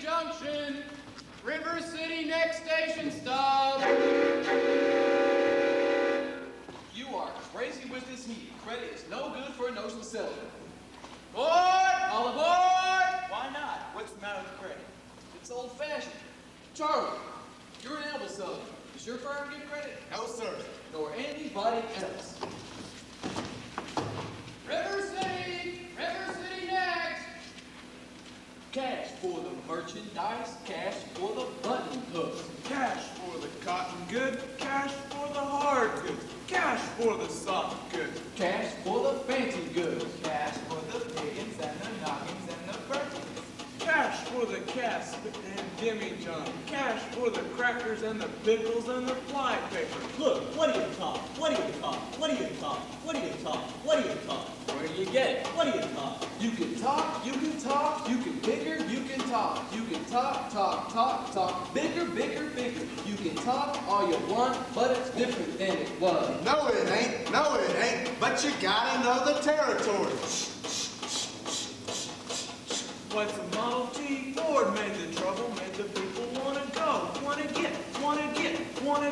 Junction. River City, next station stop. You are crazy with this heat. Credit is no good for an ocean settler. Board! All aboard! Why not? What's the matter with credit? It's old-fashioned. Charlie, you're an animal settler. Does your firm give credit? No, sir. Nor anybody else. River City! River City next! Cash for the merchandise, cash for the button hooks. Cash for the cotton good, cash for the hard goods, cash for the soft goods. Cash for the fancy goods. Cash for the piggins and the noggins and the birthdays. Cash for the cast and Jimmy John. Cash for the crackers and the pickles and the fly paper. Look, what do you talk? What do you talk? What do you talk? What do you talk? What do you talk? Where do you get it? What do you talk? You can talk, you can talk, you can bigger, you can talk. You can talk, talk, talk, talk, bigger, bigger, bigger. You can talk all you want, but it's different than it was. No, it ain't. No, it ain't. But you gotta know the territory. What's a Model T? Ford made the trouble, made the people wanna go, wanna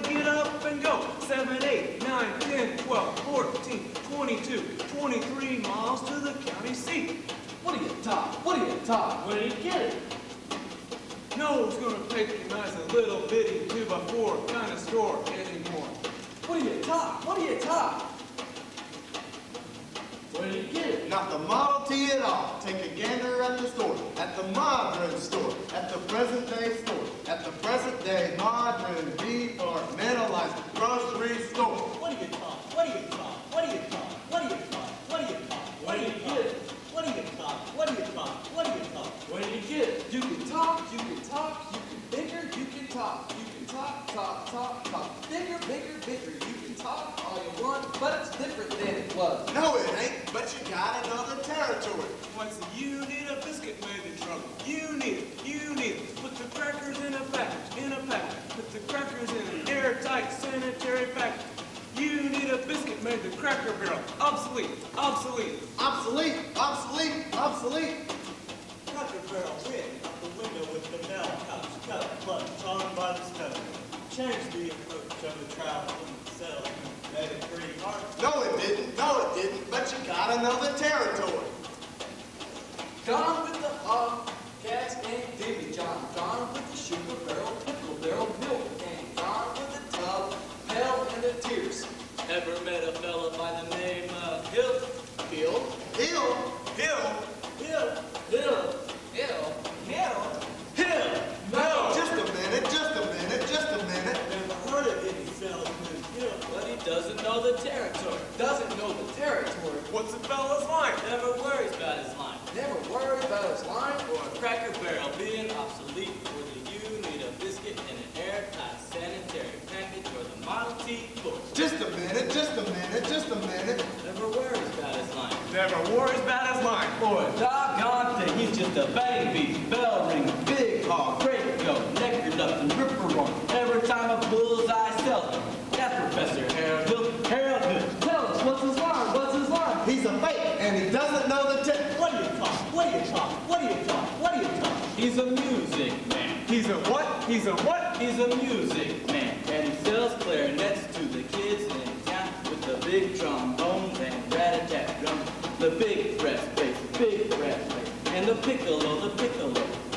get up and go. 7, 8, 9, 10, 12, 14, 22, 23 miles to the county seat. What do you talk? What do you talk? Where do you get it? No one's gonna patronize a little bitty 2x4 kind of store anymore. What do you talk? What do you talk? Where do you get it? Not the Model T at all. Take a gander at the store, at the modern store, at the present day store, at the present day modern departmentalized grocery store. What do you talk? What do you talk? What do you talk? What do you talk? What do you talk? What do you talk? What do you talk? What do you talk? What do you talk? Where do you get it? You can talk, you can talk, you can bigger, you can talk. You can talk, talk, talk, talk. Bigger, bigger, bigger. You can talk all you want, but it's different than it was. No, it ain't. But you gotta know the territory. Once you need a biscuit made in trouble. You need it. Put the crackers in a package. Put the crackers in an airtight sanitary package. You need a biscuit made the Cracker Barrel. Obsolete. Obsolete, obsolete, obsolete. Cracker Barrel written out the window with the bell pouch, cut, plug, charmed by the stove. Changed the approach of the travel and the salesman. Made it pretty hard. No, it didn't. No, it didn't. But you gotta know the territory. Gone with the hog, cats and Jimmy John. Gone with the sugar barrel, pickle barrel, milk can. Gone with the tub, hell and the tears. Ever met a fella by the name of Hill? Hill? Hill, Hill. Hill? Hill? Hill? Hill? Hill? No! Just a minute, just a minute, just a minute. Never heard of any salesman hill. But he doesn't know the territory. Doesn't know the territory. What's the fella's line? Never worries about his line. Never worries about his line or a Cracker Barrel being obsolete. Whether you need a biscuit in an airtight sanitary package or the Model T book. Just a minute, just a minute, just a minute. Never worries about his line. Never worries about his line. For a doggone thing, he's just a baby, bell ring, big hog, great goat, nectar up and ripper on. Every time a bullseye sells him. That's Professor Harold Hill. Harold Hill, tell us, what's his line? What's his line? He's a fake, and he doesn't know the What do you talk? What do you talk? What do you talk? What do you talk? He's a music man. He's a what? He's a what? He's a music man, and he sells clarinets to the kids in town with the big trombones and rat-a-tat drums, the big brass bass, and the piccolo,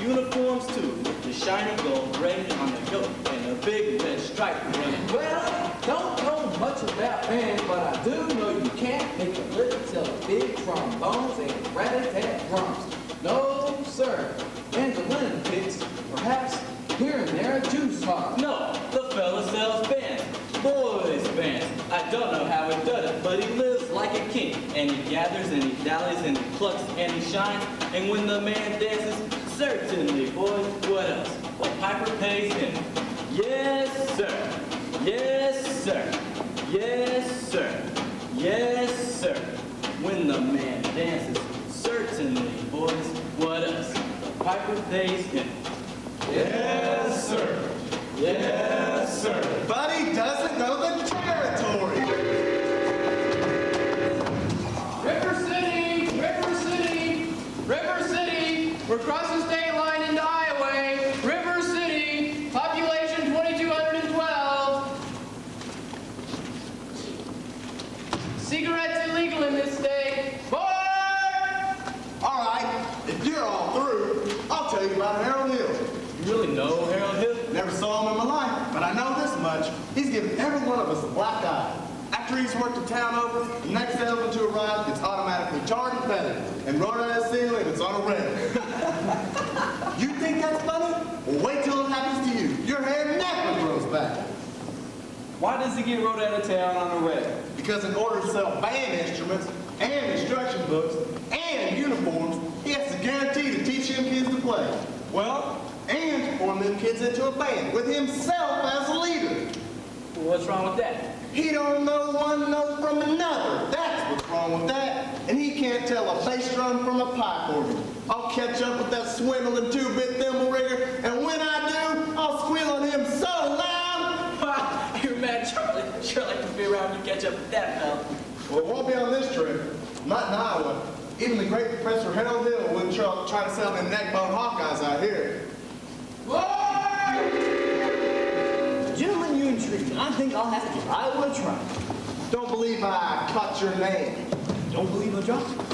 uniforms too, with the shiny gold braid on the coat and a big red stripe running. Well, don't know much about bands, but I do know you can't make a living selling big trombones and rat-a-tat drums. No, sir. Mandolin picks, perhaps here and there a juice box. No, the fella sells bands, boys bands. I don't know how he does it, but he lives like a king. And he gathers and he dallies and he plucks and he shines. And when the man dances, certainly, boys, what else? Well, Piper pays him. Yes, sir. Yes, sir. Yes, sir. Yes, sir. When the man dances, certainly, boys, what else? The Piper pays him. Yes, sir. Yes, sir. But he doesn't know the territory. River City! River City! River City! We're crossing state line into Iowa. Hill. You really know Harold Hill? Never saw him in my life, but I know this much. He's given every one of us a black eye. After he's worked the town over, the next elephant to arrive gets automatically tarred and feathered and run out of the ceiling if it's on a red. You think that's funny? Well, wait till it happens to you. Your hair never grows back. Why does he get rode out of town on a red? Because in order to sell band instruments and instruction books and uniforms, he has to guarantee to teach them kids to play. Well, And to form them kids into a band with himself as a leader. what's wrong with that? He don't know one note from another. That's what's wrong with that. And he can't tell a bass drum from a pipe organ. I'll catch up with that swindling 2-bit thimble rigger, and when I do, I'll squeal on him so loud. Wow, you're mad, Charlie. Sure like to be around and catch up with that fella. Well, it won't be on this trip. Not in Iowa. Even the great Professor Harold Hill wouldn't try to sell them neckbone Hawkeyes out here. Gentlemen, you intrigue me. I think I'll have to give Iowa a try. Don't believe I caught your name. Don't believe I dropped it.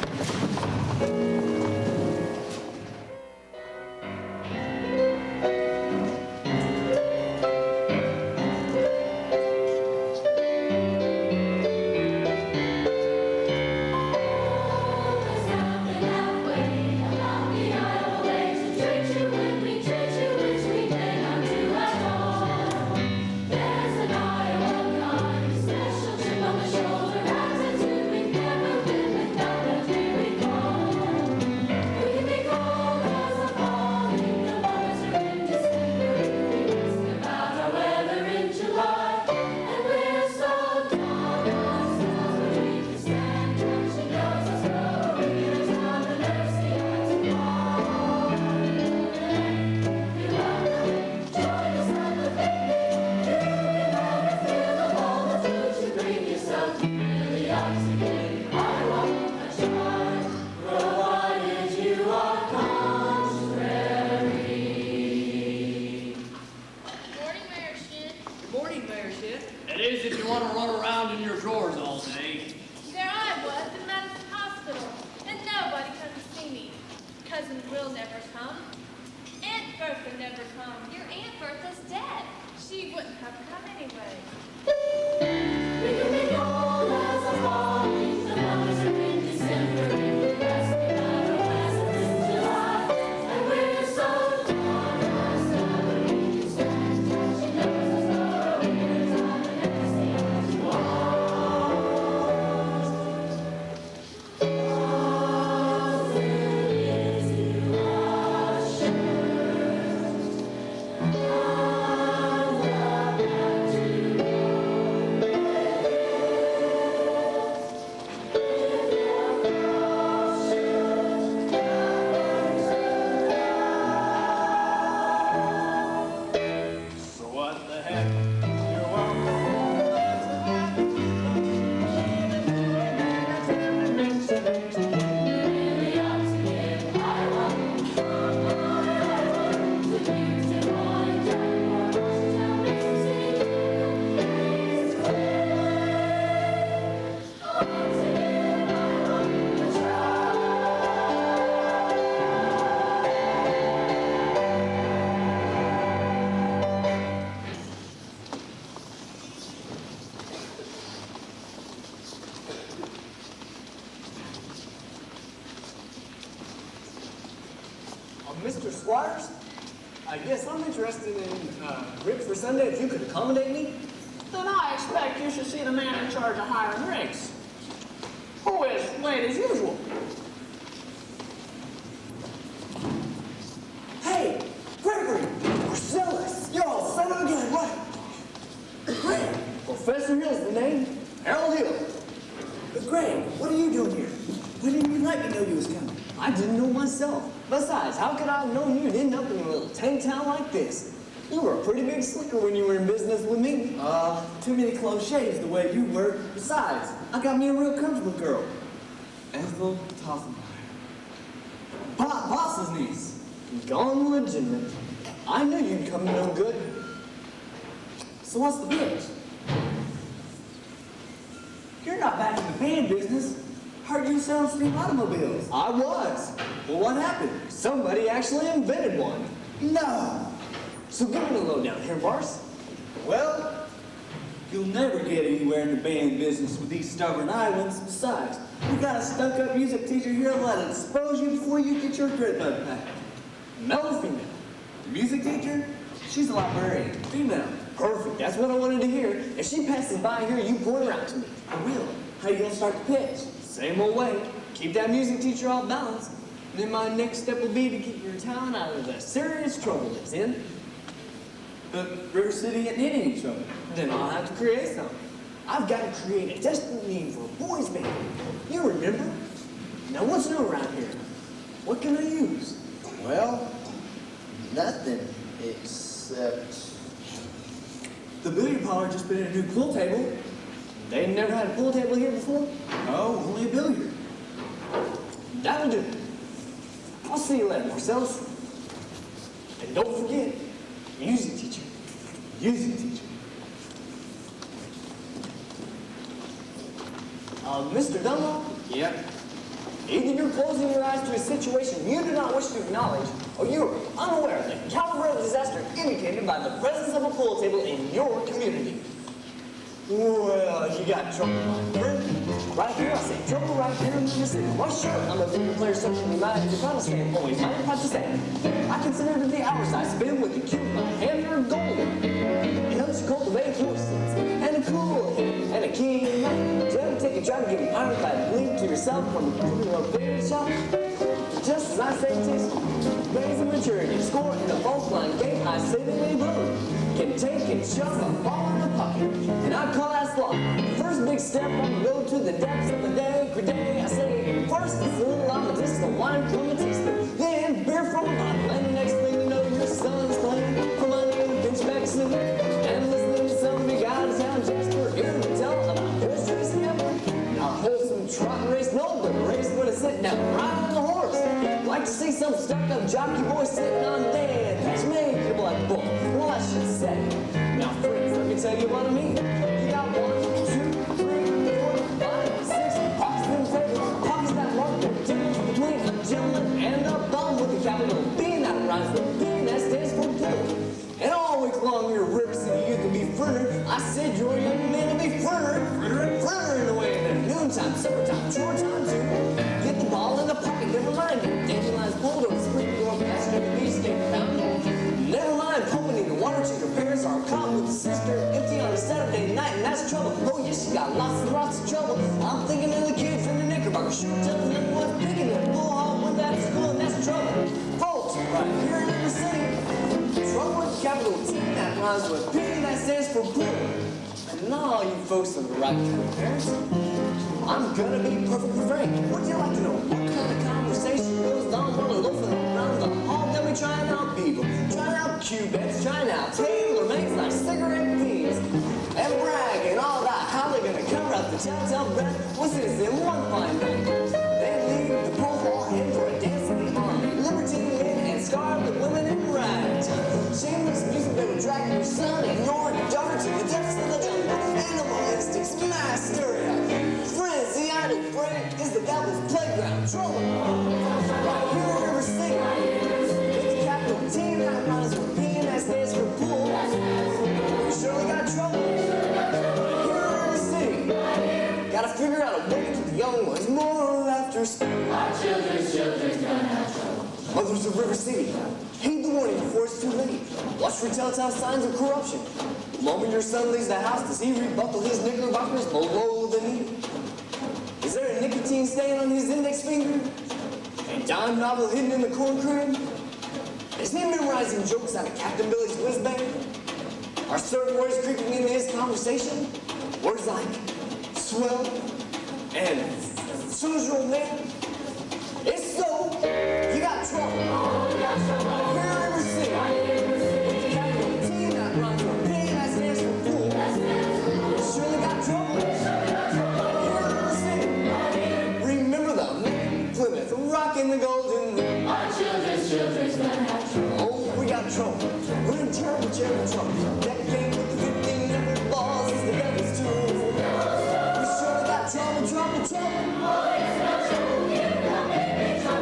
It is if you want to run around in your drawers all day. There I was in Madison Hospital, and nobody come to see me. Cousin Will never come. Aunt Bertha never come. Your Aunt Bertha's dead. She wouldn't have come anyway. We can be cold as a falling. The mothers are in December. The rest of the west is in July. And we're so tired of suffering. Stand till she knows us for a winter time. And it's the eyes you Mr. Squires, I guess I'm interested in ribs for Sunday. If you could accommodate me, Then I expect you should see the man in charge of hiring rigs. Who is late as usual? hey, Gregory, Marcellus, you're all son of a gun, right? Greg, Professor Hill's the name. Harold Hill. But Greg, what are you doing here? Why didn't you let me know you was coming? I didn't know myself. Besides, how could I have known you'd end up in a little tank town like this? You were a pretty big slicker when you were in business with me. Too many close shaves the way you were. Besides, I got me a real comfortable girl. Ethel Toffenmeyer. Boss's niece. Gone legitimate. I knew you'd come to no good. So what's the pitch? You're not back in the band business. Heard you selling steam automobiles. I was. Well, what happened? Somebody actually invented one. No. So give me the lowdown here, Bars. Well, you'll never get anywhere in the band business with these stubborn islands. Besides, we got a stuck-up music teacher here that'll expose you before you get your grit bug back. Male or female? The music teacher? She's a librarian. Female. Perfect. That's what I wanted to hear. If she passes by here, you point her out to me. I will. How you gonna start the pitch? Same old way. Keep that music teacher off balance. Then my next step will be to get your town out of the serious trouble it's in. But River City ain't in any trouble. Then I'll have to create something. I've got to create a desperate need for a boys' band. You remember? Now what's new around here? What can I use? Well, nothing except... The billiard parlor just put in a new pool table. They've never had a pool table here before? No, only a billiard. That'll do. I'll see you later, Marcellus. And don't forget, music teacher. Music teacher. Mr. Dunlop? Yep. Either you're closing your eyes to a situation you do not wish to acknowledge, or you are unaware of the caliber of disaster indicated by the presence of a pool table in your community. Well, you got trouble, my friend. Right here, I say trouble right here in the city. Why, sure, I'm a bigger player, something you might be proud to stand, always might have to say. I consider that the hours I spend with the cute in my hand are golden. It helps you cultivate forces, and a cool head, and a keen mind. Do you ever take a job to get an ironclad gleam to yourself when you're a big shop? Just as I say it is, raise and maturity, score in a false line game, I say that they both can take and shove a ball in the pocket, and I call that slot. First big step on the road to the depths of the day, I say, first it's a little amethyst, a wine from a teaspoon, then beer from a bottle, and the next thing you know, your son's playing for my new pinchback suit, and listening to some big out of town Jasper here to tell about horse racing ever. Now a wholesome trot race, no, but a race when it's sitting down right on the horse. Like to see some stuck-up jockey boy sitting on dead. That's me, people like bull. Well, I should say. Now, friends, let me tell you what I mean. You got 1, 2, 3, 4, 5, 6 pockets in favor. Pockets that mark the difference between a gentleman and a bum with a capital B, and that rhymes with B, and that stands for blue. And all week long, your River City youth will be frittering. I said your young men will be frittering away in noontime, summertime, chore time too. Get the ball in the pocket, never mind. Dandelions pulled over, spring door past WB state found. Never mind pumping in the water to your parents or a cop with a sister empty on a Saturday night, and that's trouble. Oh yes, you got lots and lots of trouble. I'm thinking of the kid from the Knickerbocker, sure telling them what's picking that bull hog went back to school, and that's trouble. Folks, right here in the city, trouble with capital T, that rhymes with P, that stands for poor. And all you folks are the right kind of parents. I'm gonna be perfectly frank. Would you like to know what kind of conversation goes on while we're loafing around the hall? They'll be trying out people, trying out Cubits, trying out tailor-mades like cigarette beans, and bragging all about how they're gonna cover up the telltale breath. What's this in one fine night? They leave the pool hall head for a dance in the army, libertine men and scarlet women in rags. Shameless music that would drag your son and your daughter to the depths of the jungle. Animal instincts, mass hysteria. Friends, the idle brain is the devil's playground. Trouble. Right here in River City. With the capital T, that rhymes with P, and that stands for pool. We surely got trouble. Right here in River City. Gotta figure out a way to keep the young ones more after school. Our children's gonna have trouble. Mothers of River City, heed the warning before it's too late. Watch for telltale signs of corruption. The moment your son leaves the house, does he rebuckle his knickerbockers below the knee? Is there a nicotine stain on his index finger? A dime novel hidden in the corn crib? Is he memorizing jokes out of Captain Billy's whiz bang? Are certain words creeping into his conversation? Words like swell and soon as your old man? If so, you got trouble. Here in River City, with the capital T, that rhymes with P, that stands for pool. You surely got trouble. Here in River City, remember the man Plymouth rocking the golden ring. Our children's gonna have trouble. Oh, we got trouble. We're in terrible, terrible trouble. That game with the 15 number balls is the devil's tool. We surely got trouble, trouble, trouble.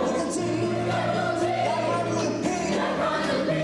With the T, that rhymes with P,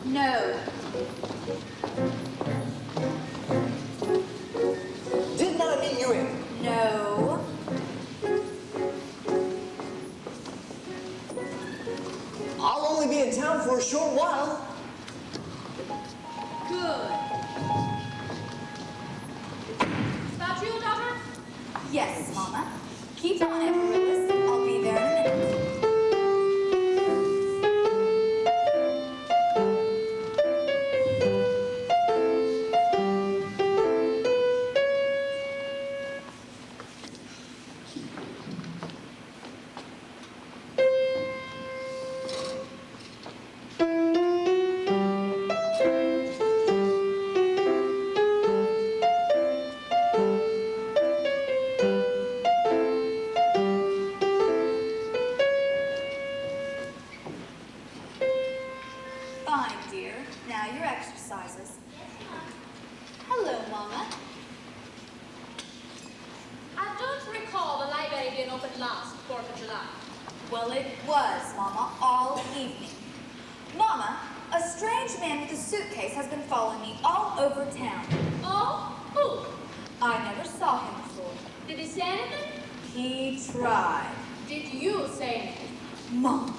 No. Didn't I meet you in? No. I'll only be in town for a short while. Good. Is that you, daughter? Yes, Mama. Keep on it, Willis. I'll be there in a minute. Fine, dear. Now your exercises. Hello, Mama. I don't recall the library being open last 4th of July. Well, it was, Mama, all evening. Mama, a strange man with a suitcase has been following me all over town. Oh? Who? I never saw him before. Did he say anything? He tried. Did you say anything? Mom,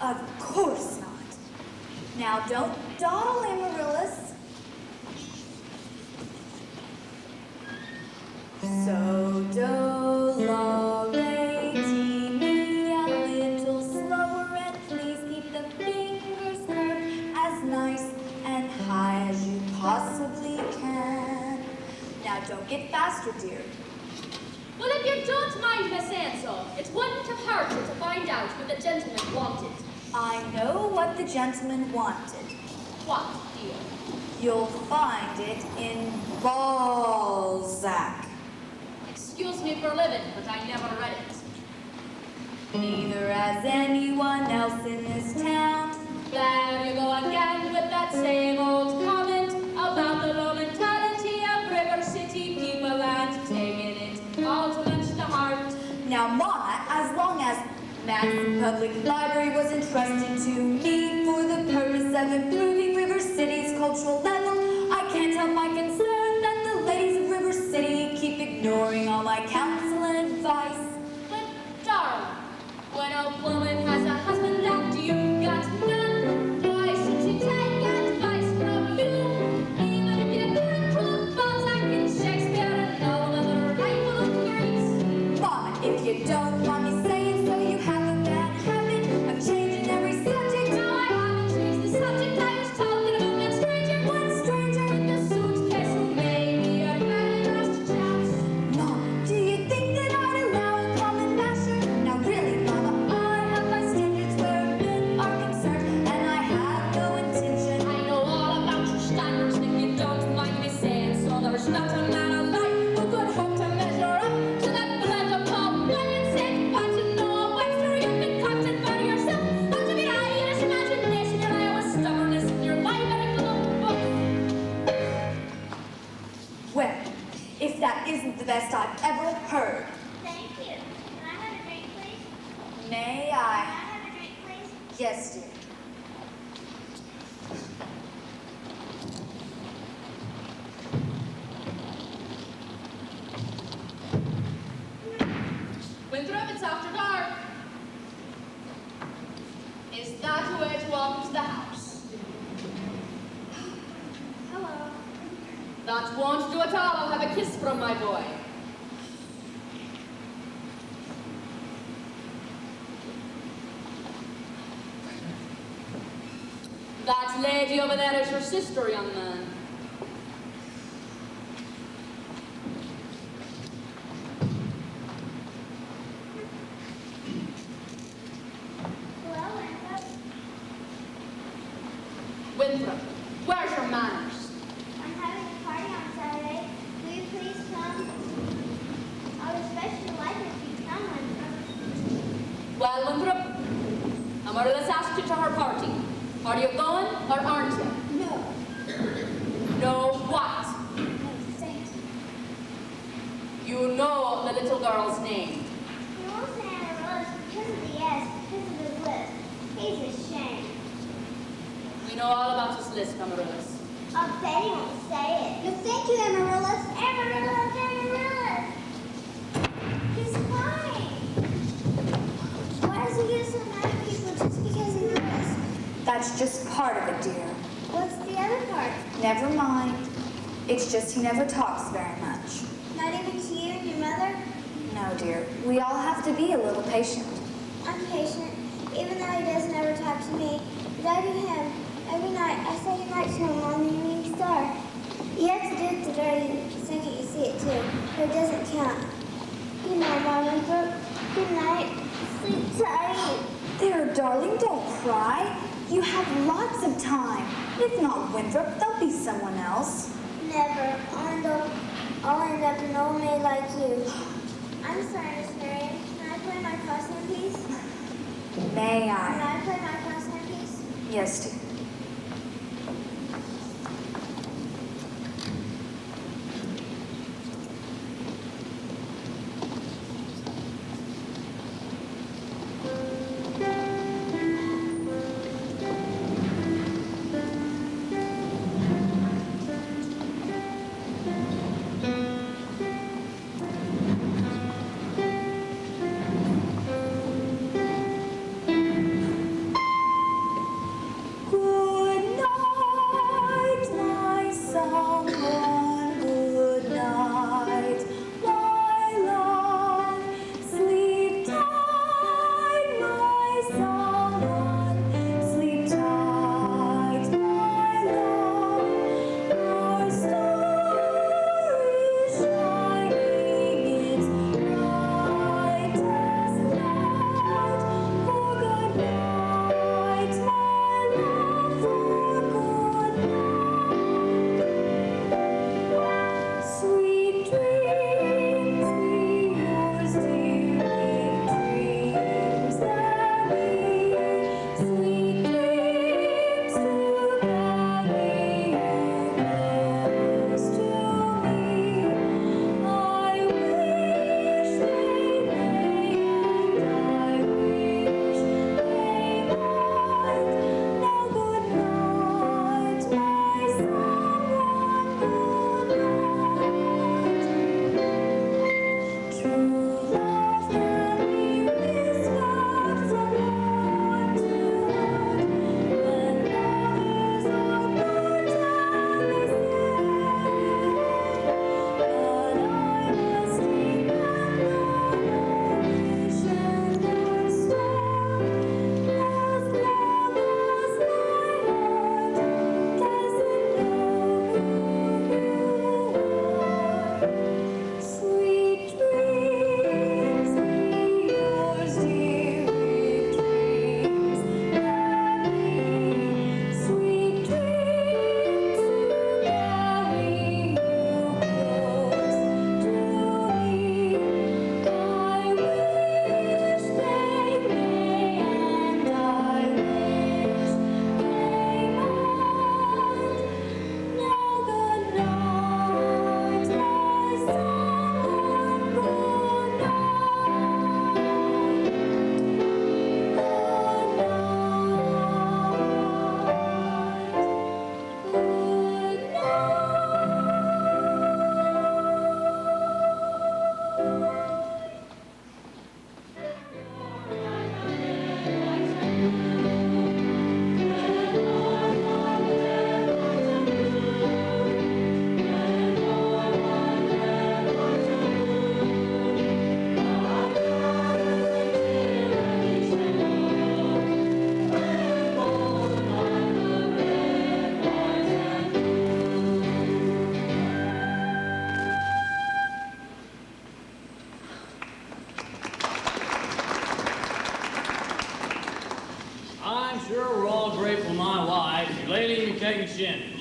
of course not. Now don't dawdle, Amaryllis. So do, la, re, ti, mi, a little slower, and please keep the fingers curved as nice and high as you possibly can. Now don't get faster, dear. Well, if you don't mind my saying so, it wouldn't have hurt you to find out what the gentleman wanted. I know what the gentleman wanted. What, dear? You'll find it in Balzac. Excuse me for a living, but I never read it. Neither has anyone else in this town. There you go again with that same old comment about the low mentality of River City people and taking it all too much to heart. Now, Mama, as long as Madison Public Library was entrusted to me for the purpose of improving River City's cultural level, I can't help my concern that the ladies of River City keep ignoring all my counsel and advice. But, darling, when a woman has a husband that you've got none, why should she take advice from you? Even if you can't prove Balzac and Shakespeare and all other rightful greats. Mama, if you don't mind me saying so, you have a bad habit of changing every subject. No, I haven't changed the subject. I was talking about that stranger. One stranger With the suitcase who made me a very last chance. Mama, do you think that I'd allow a common basher? Now really, Mama, I have my standards where men are concerned, and I have no intention. I know all about your standards, and if you don't mind me saying so, there's not a man alive who could hope to measure up to that blend of Paul Bunyan, St. Patrick, Noah Webster. You've been content by yourself, but to be Irish imagination, your Iowa stubbornness, and your library full of books. Well, if that isn't the best I've ever heard, Thank you. Can I have a drink, please? may Can I I? have a drink, please? Yes, dear. Winthrop, it's after dark. Is that the way to welcome to the house? Hello. That won't do at all. I'll have a kiss from my boy. That lady over there is your sister, young man. Hello, Winthrop. Winthrop, where's your manners? I'm having a party on Saturday. Will you please come? I would especially like it if you come, Winthrop. Well, Winthrop, Amaryllis asked you to her party. Are you going or aren't you? No. No what? No, thank you. You know the little girl's name. He won't say Anna Rose because of the S, because of his lips. He's ashamed. We know all about his this list, Amaryllis? Oh, Betty won't say it. No, thank you, Amaryllis. Amaryllis, Amaryllis. He's crying. Why does he get so mad at people just because he knows? That's just part of it, dear. What's the other part? Never mind. It's just he never talks very much. Not even to you and your mother? No, dear. We all have to be a little patient. I'm patient, even though he doesn't ever talk to me. But I do him. Every night, I say goodnight to him on the evening star. You have to do it the very second you see it, too. But it doesn't count. Good night, Mom and Brooke. Good night. Sleep tight. There, darling, don't cry. You have lots of time. If not Winthrop, there'll be someone else. Never. I'll end up an old maid like you. I'm sorry, Miss Marion. Can I play my crosshand piece? May Can I? I play my crosshand piece? Yes, dear.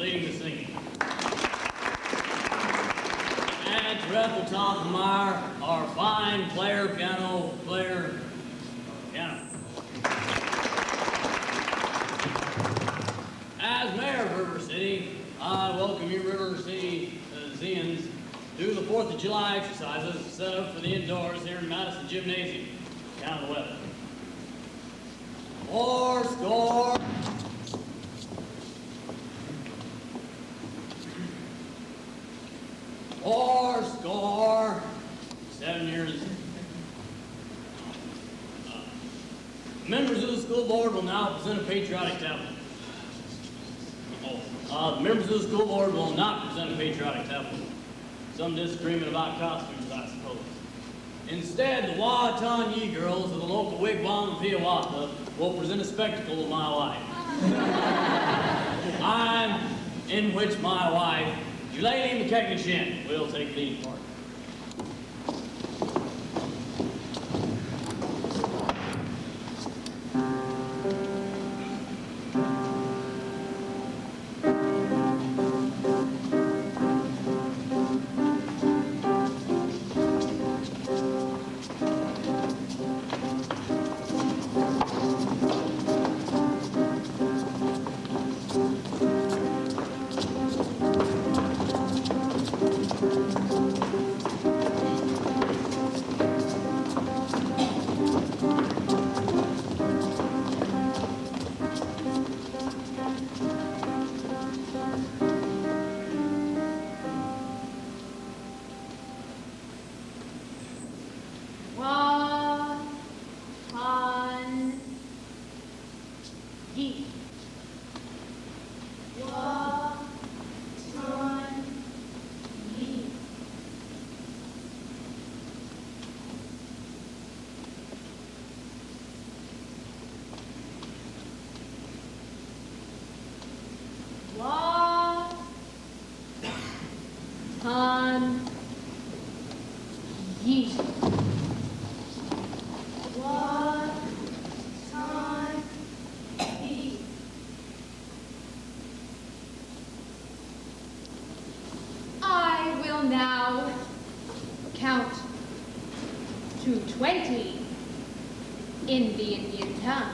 leading the singing. And Ethel Toffenmeyer, our fine piano player. As mayor of River City, I welcome you River City Zians to the 4th of July exercises set up for the indoors here in Madison Gymnasium. Count the weather. 4 score. Score 7 years. Members of the school board will now present a patriotic tablet. The members of the school board will not present a patriotic tablet. Some disagreement about costumes, I suppose. Instead, the Wah-Tan-Yee girls of the local wigwam of Hiawatha will present a spectacle of my life. In which my wife, Eulalie McKechnie, will take lead part. I will now count to 20 in the Indian tongue.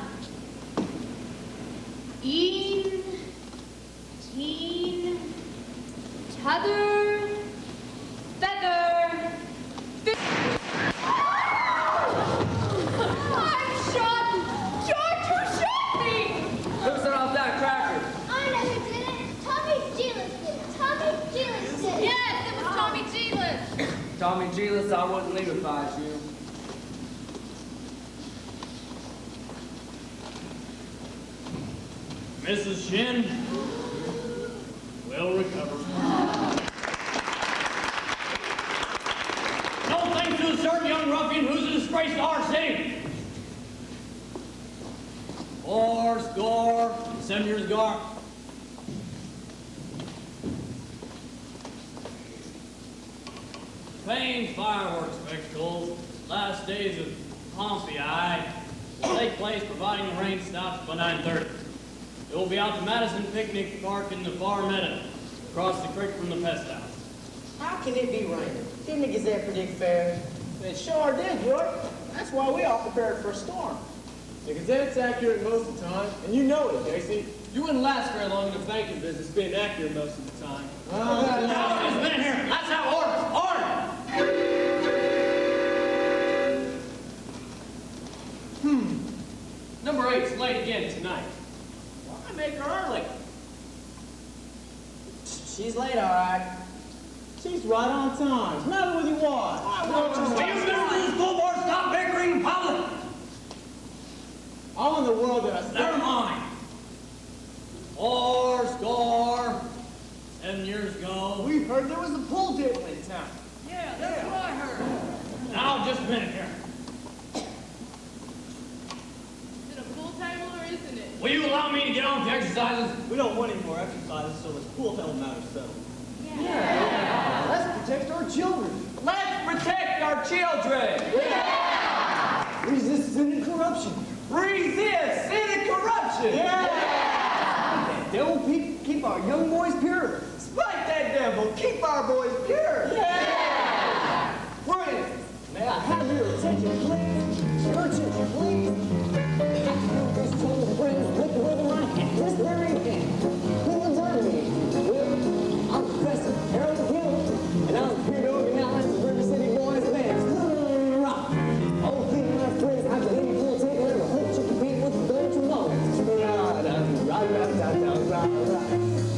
Een, teen, t'other, feather, I'm shot! George, who shot me? Who set off that cracker? I know who did it. Tommy Gillis did it. Tommy Gillis did it. Yes, it was Tommy Gillis. Tommy Gillis, I wouldn't leave if I was you. Mrs. Shin will recover. No thanks to a certain young ruffian who's a disgrace to our city. 7 years ago. Famed fireworks spectacles, last days of Pompeii, will take place providing the rain stops by 9:30. It will be out to Madison Picnic Park in the far meadow, across the creek from the pest house. How can it be raining? Didn't the Gazette predict fair? It sure did, York. That's why we all prepared for a storm. The Gazette's accurate most of the time, and you know it, Casey. You wouldn't last very long in the banking business being accurate most of the time. Now, just a minute here. Let's have order. Number 8's late again tonight. Why make her early? She's late, all right. She's right on time. What's the matter with you, what? Will you members of the school board stop bickering in public? All in the world did I say? Never mind. 7 years ago. We heard there was a pool table in town. Yeah, that's what I heard. Now, just a minute here. Is it a pool table or isn't it? Will you allow me to get on with the exercises? We don't want any more exercises, so let's pool table matters settled. Let's protect our children. Let's protect our children. Yeah! Resist Senate corruption. Resist Senate corruption. Yeah! Devil, keep our young boys pure. Spike that devil. Keep our boys pure. Yeah! Friends, may I have your attention, please? Your attention, please. These 12 friends with the rhythm right hand. This very hand. Who will join me? Well, I'm Professor Harold Hill, and I'm here to organize the River City Boys Band. Rock. Oh, think my friends, I believe you'll take it. I hope you compete with the third tomorrow.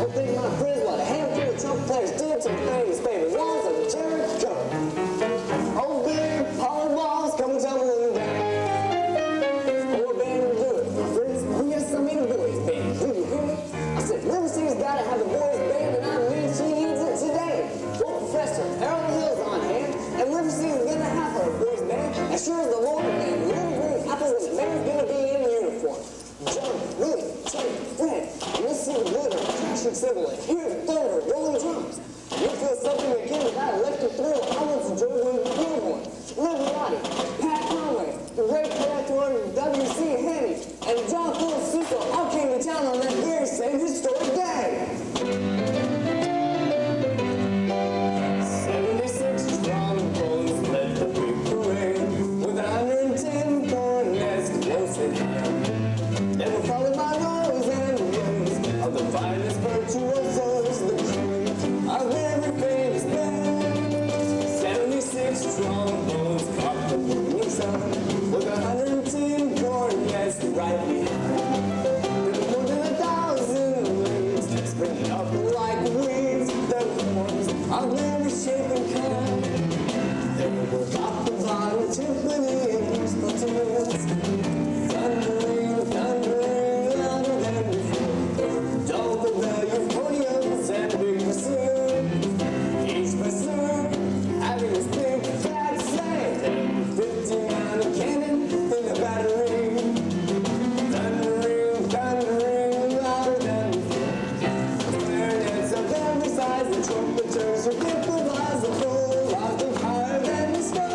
Oh, think my friends, what a handful of trumpet players did some things, baby. One's a gotta have a boys band, and I mean she needs it today. Well, Professor Harold Hill's on hand, and Riverside's gonna have her boys band. As sure as the Lord and little green apples, and the man's gonna be in uniform. John, Willie, Teddy, Fred, and you'll see the glitter, crashing cymbal, and hear the thunder, rolling drums. You'll feel something again of that electric thrill I once enjoyed when you were born. Liviati, Pat Conway, the great collector W.C. Haney, and John Philip Sousa all came to town on that very same historic day. 76 trombones led the big parade, with 110 cornets close at hand. They were followed by rows and rows of the finest virtuosos, the crew of every famous band. 76 trombones caught the morning sun, with 110 cornets right behind. There were more than 1,000 wings springing up like weeds, the horns of every shape and kind. There were top and bottom timpanis, platoons, thundering, thundering louder than before. Dull the value of podiums and big bassoon. Each bassoon having his big fat sleigh, and 59 cannon in the battery. Thundering, thundering louder than before. Clarinets of every size, the trumpeters who improvise the full often higher than the sky.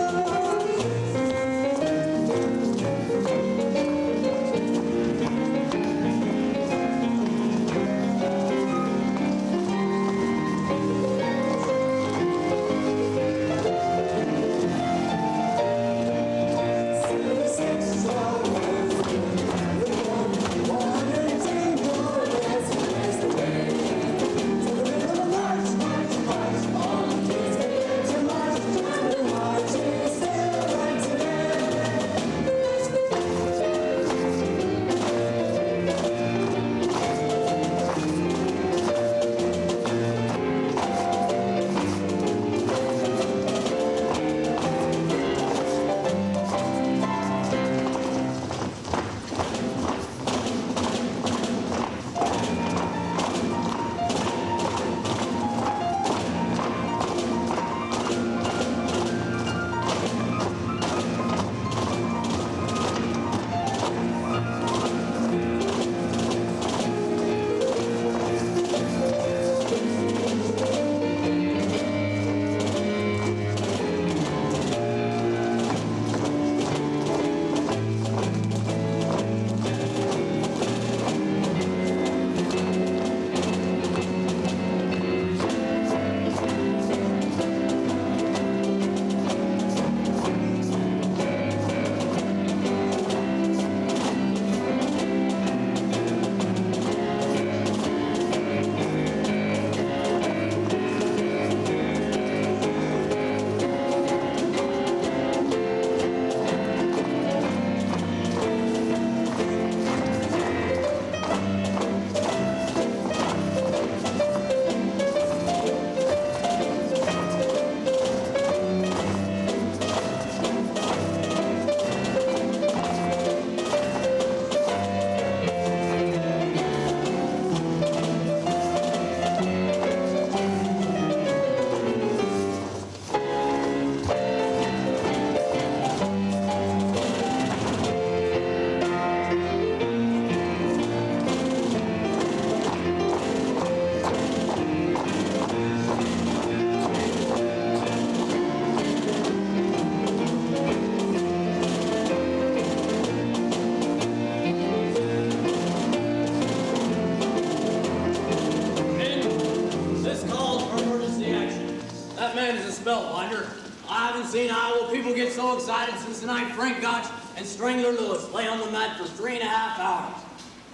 spellbinder. I haven't seen Iowa people get so excited since the night Frank Gotch and Strangler Lewis lay on the mat for 3.5 hours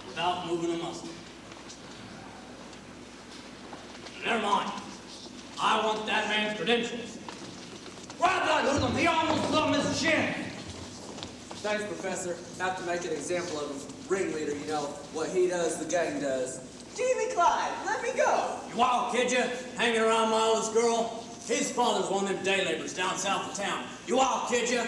without moving a muscle. Never mind. I want that man's credentials. Grab that hoodlum. He almost thumbed his chin. Thanks, Professor. Have to make an example of him. Ringleader, you know. What he does, the gang does. Jimmy Clyde, let me go. You wild kid, you? Hanging around my oldest girl? His father's one of them day laborers down south of town. You wild kid, you?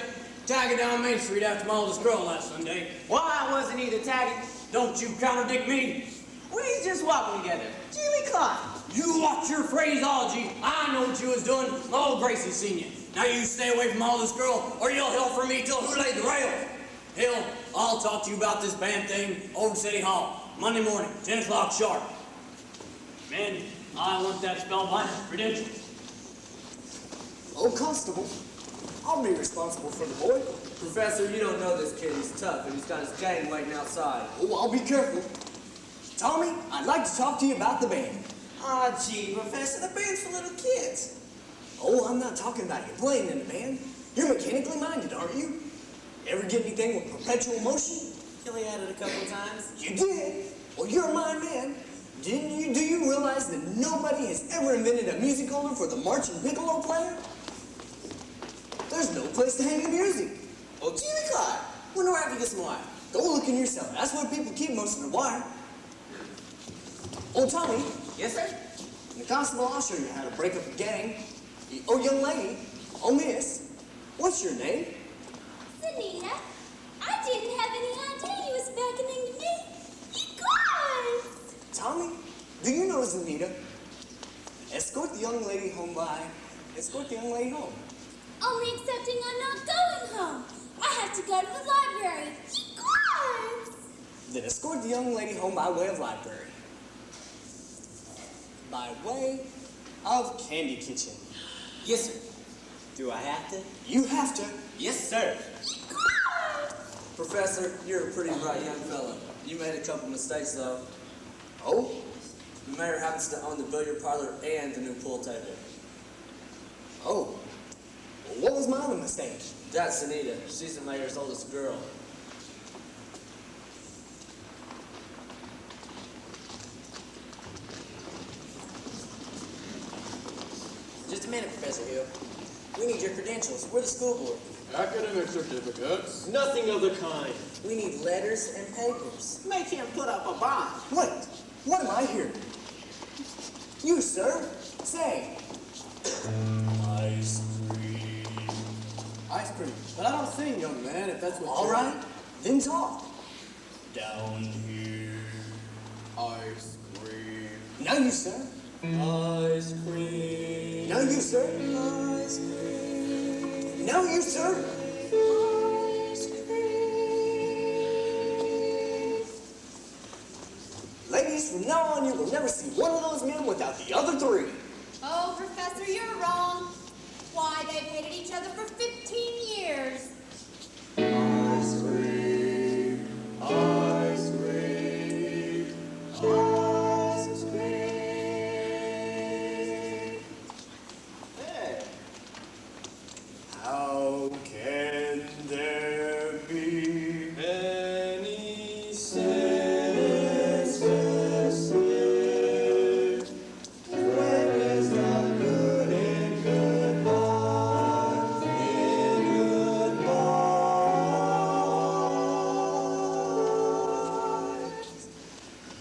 Tagging down Main Street after my oldest girl last Sunday. Why wasn't he the tagging? Don't you contradict me. We was just walking together. Jimmy Clyde. You watch your phraseology. I know what you was doing. Oh, Gracie seen you. Now you stay away from all this girl, or you'll hell for me till who laid the rail. Hell, I'll talk to you about this band thing over City Hall. Monday morning, 10 o'clock sharp. Men, I want that spellbinder credentials. Oh, Constable, I'll be responsible for the boy. Professor, you don't know this kid. He's tough, and he's got his gang waiting outside. Oh, I'll be careful. Tommy, I'd like to talk to you about the band. Ah, gee, Professor, the band's for little kids. Oh, I'm not talking about you playing in the band. You're mechanically minded, aren't you? Ever get anything with perpetual motion? Kelly had it a couple of times. You did? Well, you're my man. Do you realize that nobody has ever invented a music holder for the marching piccolo player? There's no place to hang your music. Oh, Jimmy Clyde, wonder where I can get some wire. Go look in yourself. That's where people keep most of their wire. Oh, Tommy. Yes, sir? The constable, I'll show you how to break up a gang. Oh, young lady. Oh, miss. What's your name? Anita, I didn't have any idea you was beckoning to me. You guys! Tommy, do you know Anita? Escort the young lady home escort the young lady home. Only excepting I'm not going home. I have to go to the library. You guys! Then escort the young lady home by way of library. By way of candy kitchen. Yes, sir. Do I have to? You have to. Yes, sir. Professor, you're a pretty bright young fellow. You made a couple mistakes, though. Oh? The mayor happens to own the billiard parlor and the new pool table. Oh. Well, what was my other mistake? That's Anita. She's the mayor's oldest girl. Just a minute, Professor Hill. We need your credentials. We're the school board. Academic certificates. Nothing of the kind. We need letters and papers. Make him put up a bond. Wait, what am I hearing? You, sir, say. Ice cream. Ice cream. But I don't sing, young man, if that's what All right, then talk. Down here. Ice cream. Now you, sir. Ice cream. Now you, sir. Ice cream. Now you, sir. Ice cream. Ladies, from now on, you will never see one of those men without the other three. Oh, Professor, you're wrong. Why, they've hated each other for 15 years. Ice cream. Ice cream. Ice cream. Hey. How can there be any sense when is not good in goodbye, in goodbye?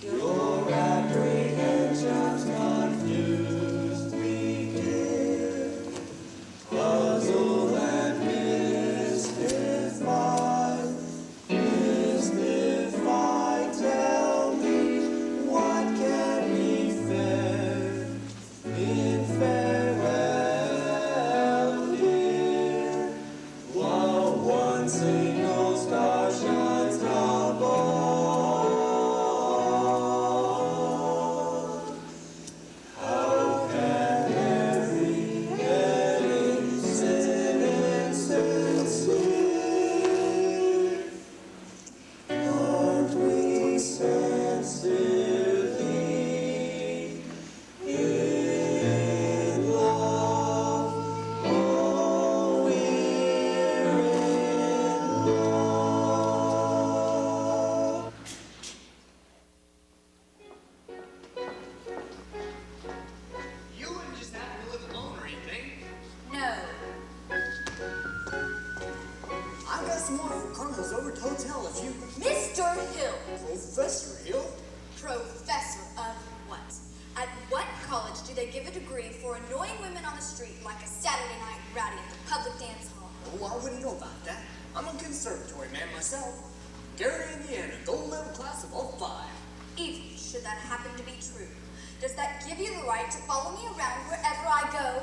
Your apprehensions confused me, dear. Puzzle and mystified, tell me what can be fair in farewell, dear, while one single star shines above. How can there be any sincere? Aren't we sincerely in love? Oh, we're in love. You wouldn't just happen to live alone or anything. No. I've got some more from Carmel's over at the hotel if you... Mr. Hill. Professor Hill? Professor of what? At what college do they give a degree for annoying women on the street like a Saturday night rowdy at the public dance hall? Oh, I wouldn't know about that. I'm a conservatory man myself. Gary, Indiana, gold medal class of all 5. even should that happen to be true. Does that give you the right to follow me around wherever I go?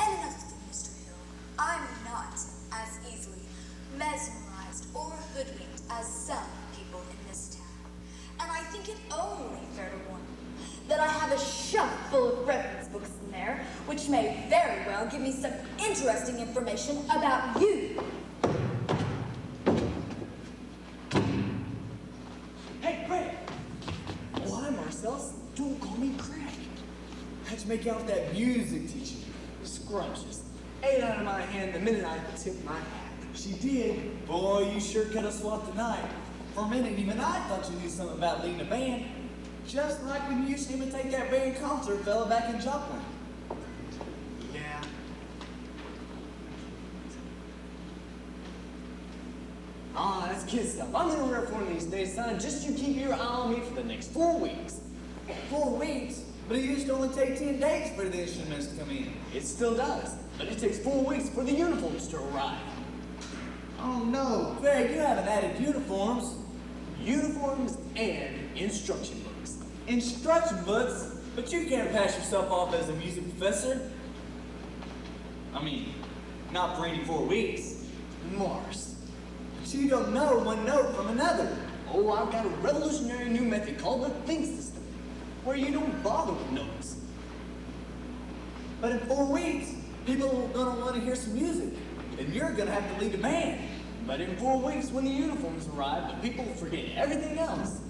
And another thing, Mr. Hill, I'm not as easily mesmerized or hoodwinked as some people in this town. And I think it only fair to warn you that I have a shelf full of reference books in there, which may very well give me some interesting information about you. Hey, Craig! Oh, hi, Marcellus. Don't call me Craig. How'd you make out with that music teacher? Scrumptious. 8 out of my hand the minute I tipped my hat. She did. Boy, you sure could have swapped tonight. For a minute, even I thought you knew something about leading a band. Just like when you used to imitate that band concert fella back in Joplin. Yeah. Ah, that's kid stuff. I'm gonna rep one of these days, son. Just you keep your eye on me for the next 4 weeks. 4 weeks? But it used to only take 10 days for the instruments to come in. It still does, but it takes 4 weeks for the uniforms to arrive. Oh no, Craig, you haven't added uniforms. Uniforms and instruction books. Instruction books? But you can't pass yourself off as a music professor. I mean, not for any 4 weeks. Mars. But you don't know one note from another. Oh, I've got a revolutionary new method called the think system, where you don't bother with notes. But in 4 weeks, people are gonna want to hear some music, and you're gonna have to lead a band. But in 4 weeks, when the uniforms arrive, the people forget everything else.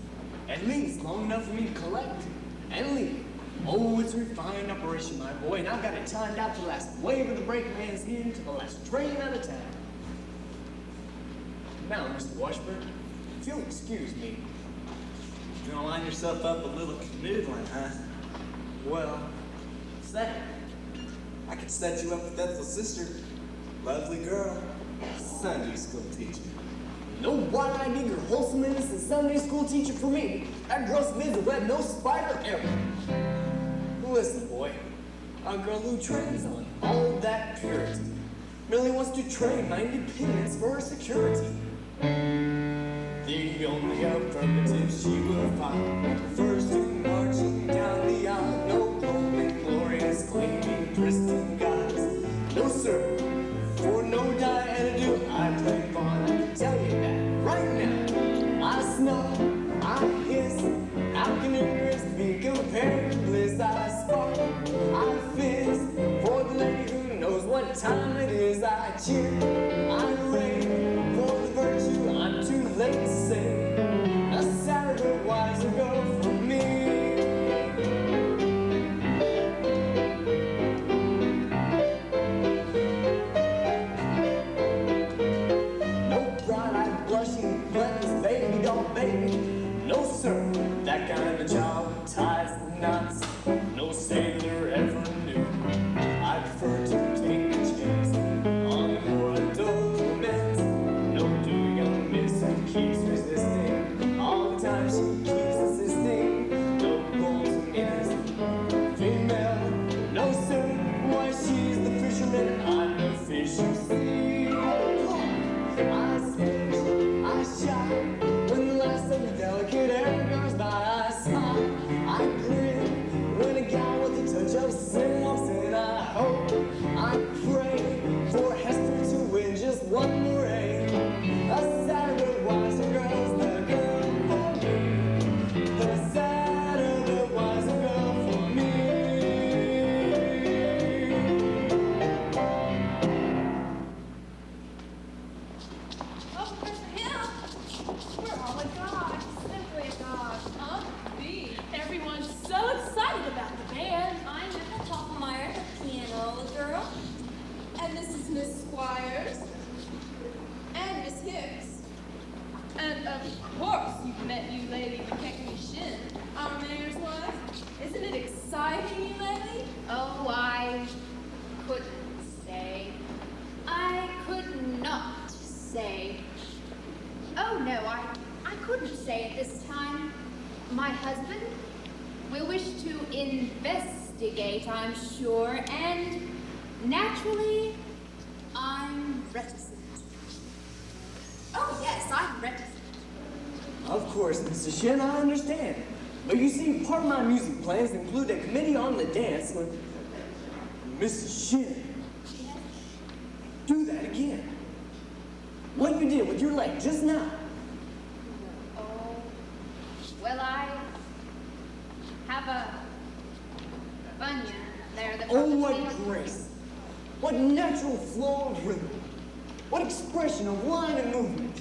At least long enough for me to collect and leave. Oh, it's a refined operation, my boy, and I've got it timed out to the last wave of the brakeman's hand to the last train out of town. Now, Mr. Washburn, if you'll excuse me. You're gonna line yourself up a little canoodling, huh? Well, what's that? I could set you up with Ethel's sister. Lovely girl. Sunday school teacher. No wide-eyed, eager, wholesome, innocent Sunday school teacher for me. That girl spins a web no spider ever. Listen, boy. A girl who trades on all that purity merely wants to trade my independence for her security. The only affirmative she will find refers to marching down the aisle. No golden, glorious, gleaming, pristine guise. No, sir. For no Diana I play fun. I can tell you that right now. I smell, I hiss. How can ignorance be compared to bliss? I spark, I fizz. For the lady who knows what time it is, I cheer, I rave. For the virtue I'm too late to say. A sadder, wiser go for me. No, sir, that kind of job ties the knots no sailor ever knew. I prefer to take a chance on the more adult romance. No, do young miss who keeps resisting all the time she keeps insisting. No golden innocent female. No, sir, why she's the fisherman, I'm the fish you see. I squish, I shout. Delicate air goes by, I smile, I grin. When a gal with a touch of sin walks in, I hope, I pray for Hester to win just one more A. A Saturday wiser girl's the girl for me. The Saturday wiser girl for me. Oh, Professor Hill! We're all agog. Simply agog. Everyone's so excited about the band. I'm Ethel Toppelmeyer, the piano girl. And this is Miss Squires. And Miss Hicks. And of course you've met you lady who kicked me shin. Our mayor's wife. Isn't it exciting, you lady? Oh, I couldn't say. I could not say. Oh, no, I couldn't say at this time. My husband will wish to investigate, I'm sure, and naturally, I'm reticent. Oh, yes, I'm reticent. Of course, Mrs. Shin, I understand. But you see, part of my music plans include a committee on the dance with Mrs. Shin. Do that again. What you did with your leg just now. Oh, well, I have a bunion there that... Oh, what grace. What natural flow of rhythm. What expression of line and movement.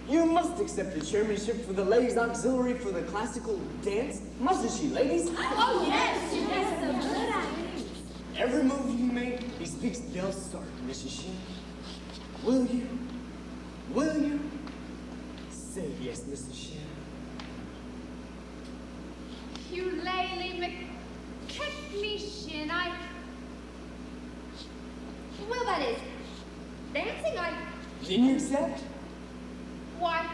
You must accept the chairmanship for the ladies' auxiliary for the classical dance, mustn't she, ladies? Oh, yes, yes, so good at it. Every move you make bespeaks Del Stark, Mrs. Shin. Will you? Will you? Say yes, Mrs. Shin. You lady McKechnie Shin, well, that is, dancing, Then you accept? Why,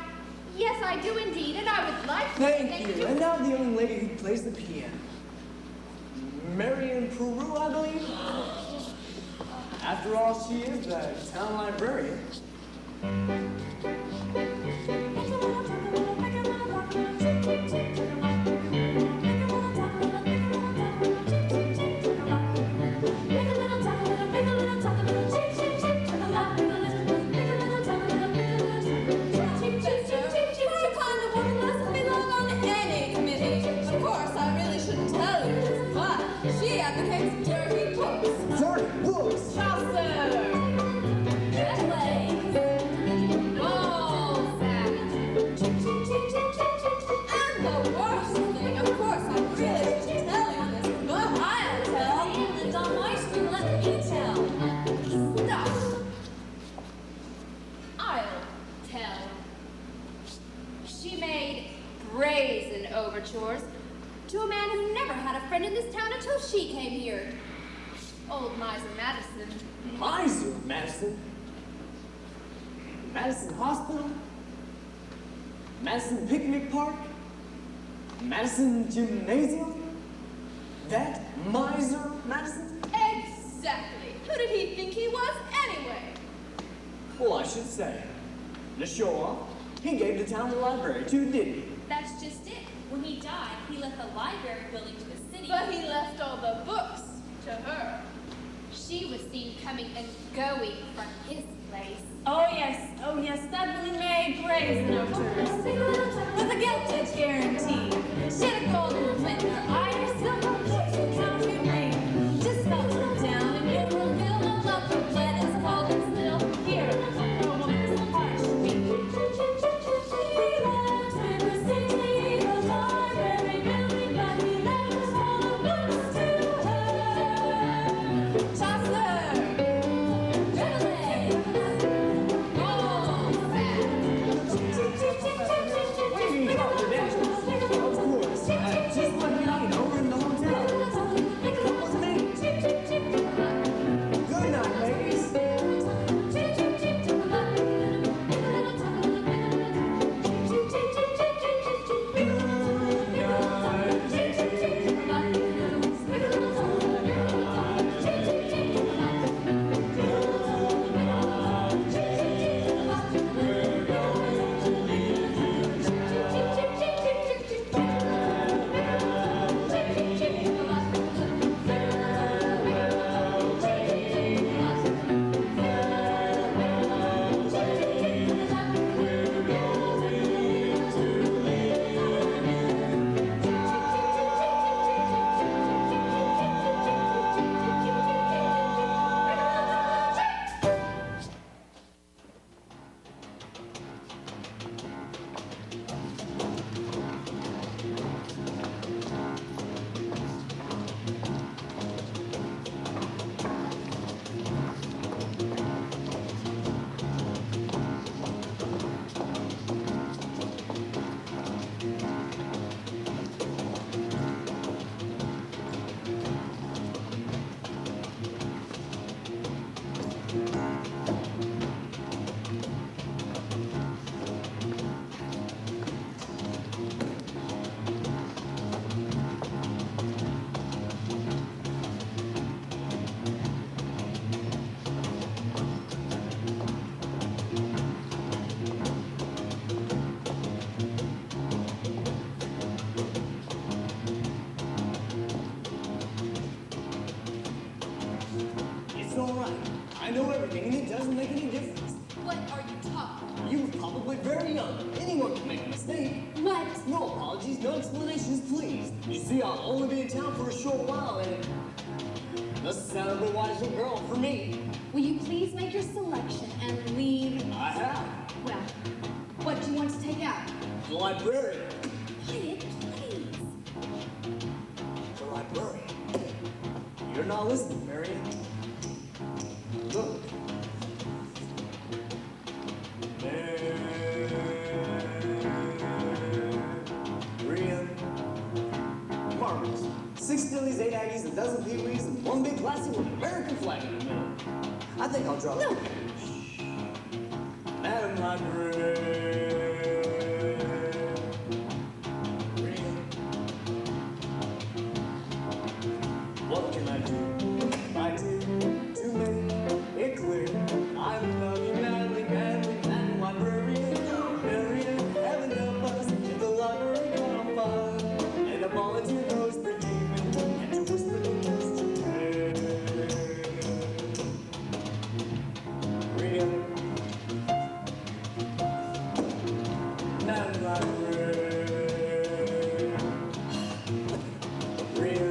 yes, I do indeed, and I would like to. Thank you. And now the young lady who plays the piano. Marion Peru, I believe. After all, she is the town librarian. Dirty books. Dirty books? Chaucer. And the worst thing, of course, I really should tell you this, but I'll tell. You lived on my street, let me tell. Stop. I'll tell. She made brazen overtures to a man who never had a friend in this town until she came here. Old Miser Madison. Miser Madison? Madison Hospital? Madison Picnic Park? Madison Gymnasium? That Miser Madison? Exactly. Who did he think he was anyway? Well, I should say. To show off, he gave the town the library too, didn't he? That's just it. When he died, he left the library building to the city. But he left all the books to her. She was seen coming and going from his place. Oh yes, that really made brazen overtures. With a guilty guarantee. She'd have golden flint in her eye herself, she'd count your name. Just melt her down and you will feel no love for blood is cold and still. Here, a woman's heart should beat. He left River City, the library building, but he left all the books to her. Chaucer! Just let me know all right. I know everything, and it doesn't make any difference. What are you talking about? You were probably very young. Anyone can make a mistake. What? No apologies, no explanations, please. You see, I'll only be in town for a short while, and this is out of a wise little girl for me. Will you please make your selection and leave? I have. Well, what do you want to take out? The librarian. Quiet, please. The librarian. You're not listening, Marion. Look. Marion. Marbles. 6 dillies, 8 aggies, a dozen peewees, and one big classy with an American flag in the middle. I think I'll drop it. Madam Librarian. What can I do? I do to make it clear. I love you madly, madly, Madam Librarian. Marian, heaven help us if the library caught on fire. And a volunteer goes for demon and to whisper the words to prayer. Maria, Madam Librarian. Maria.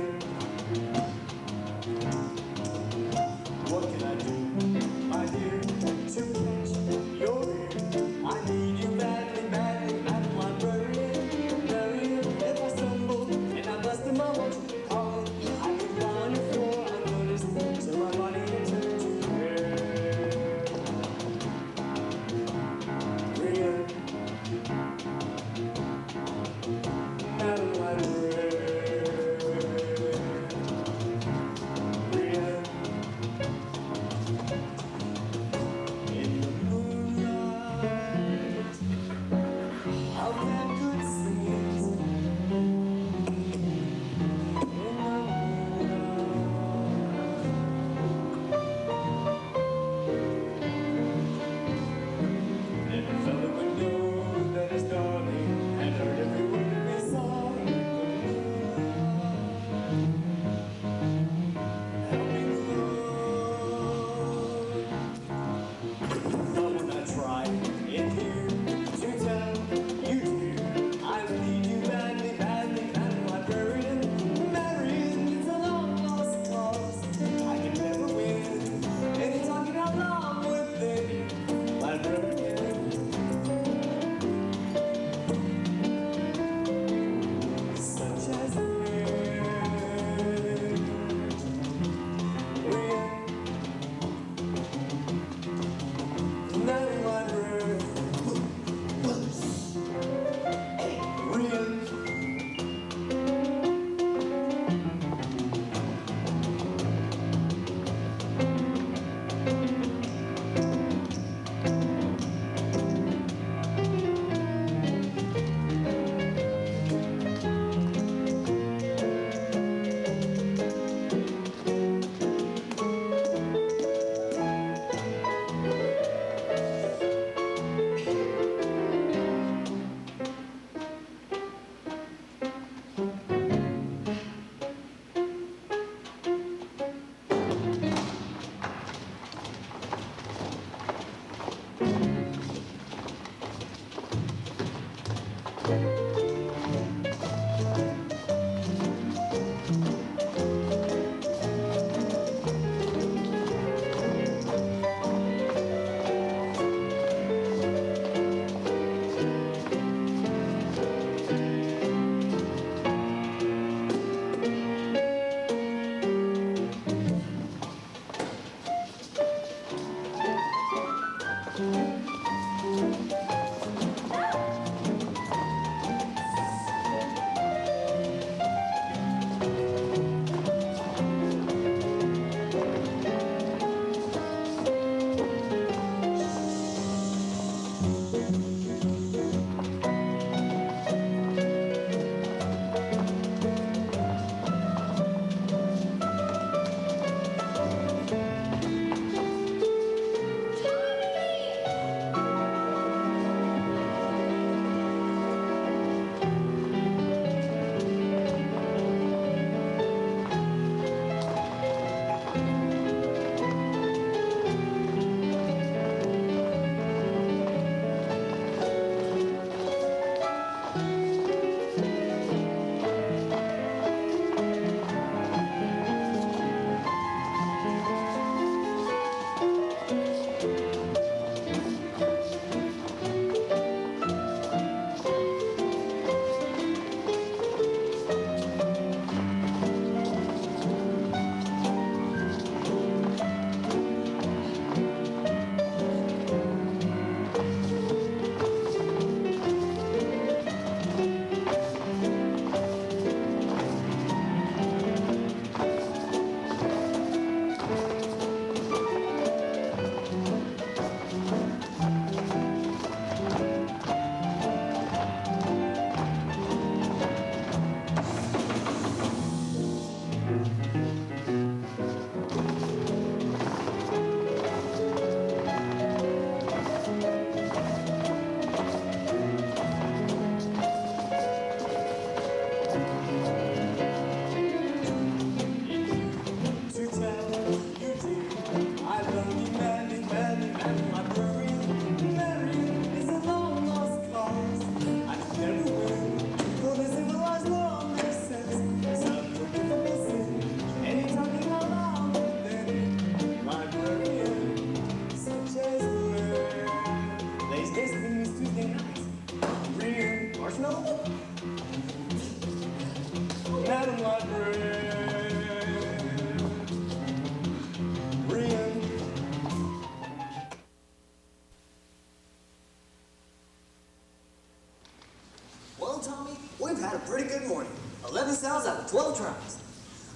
about 12 tries.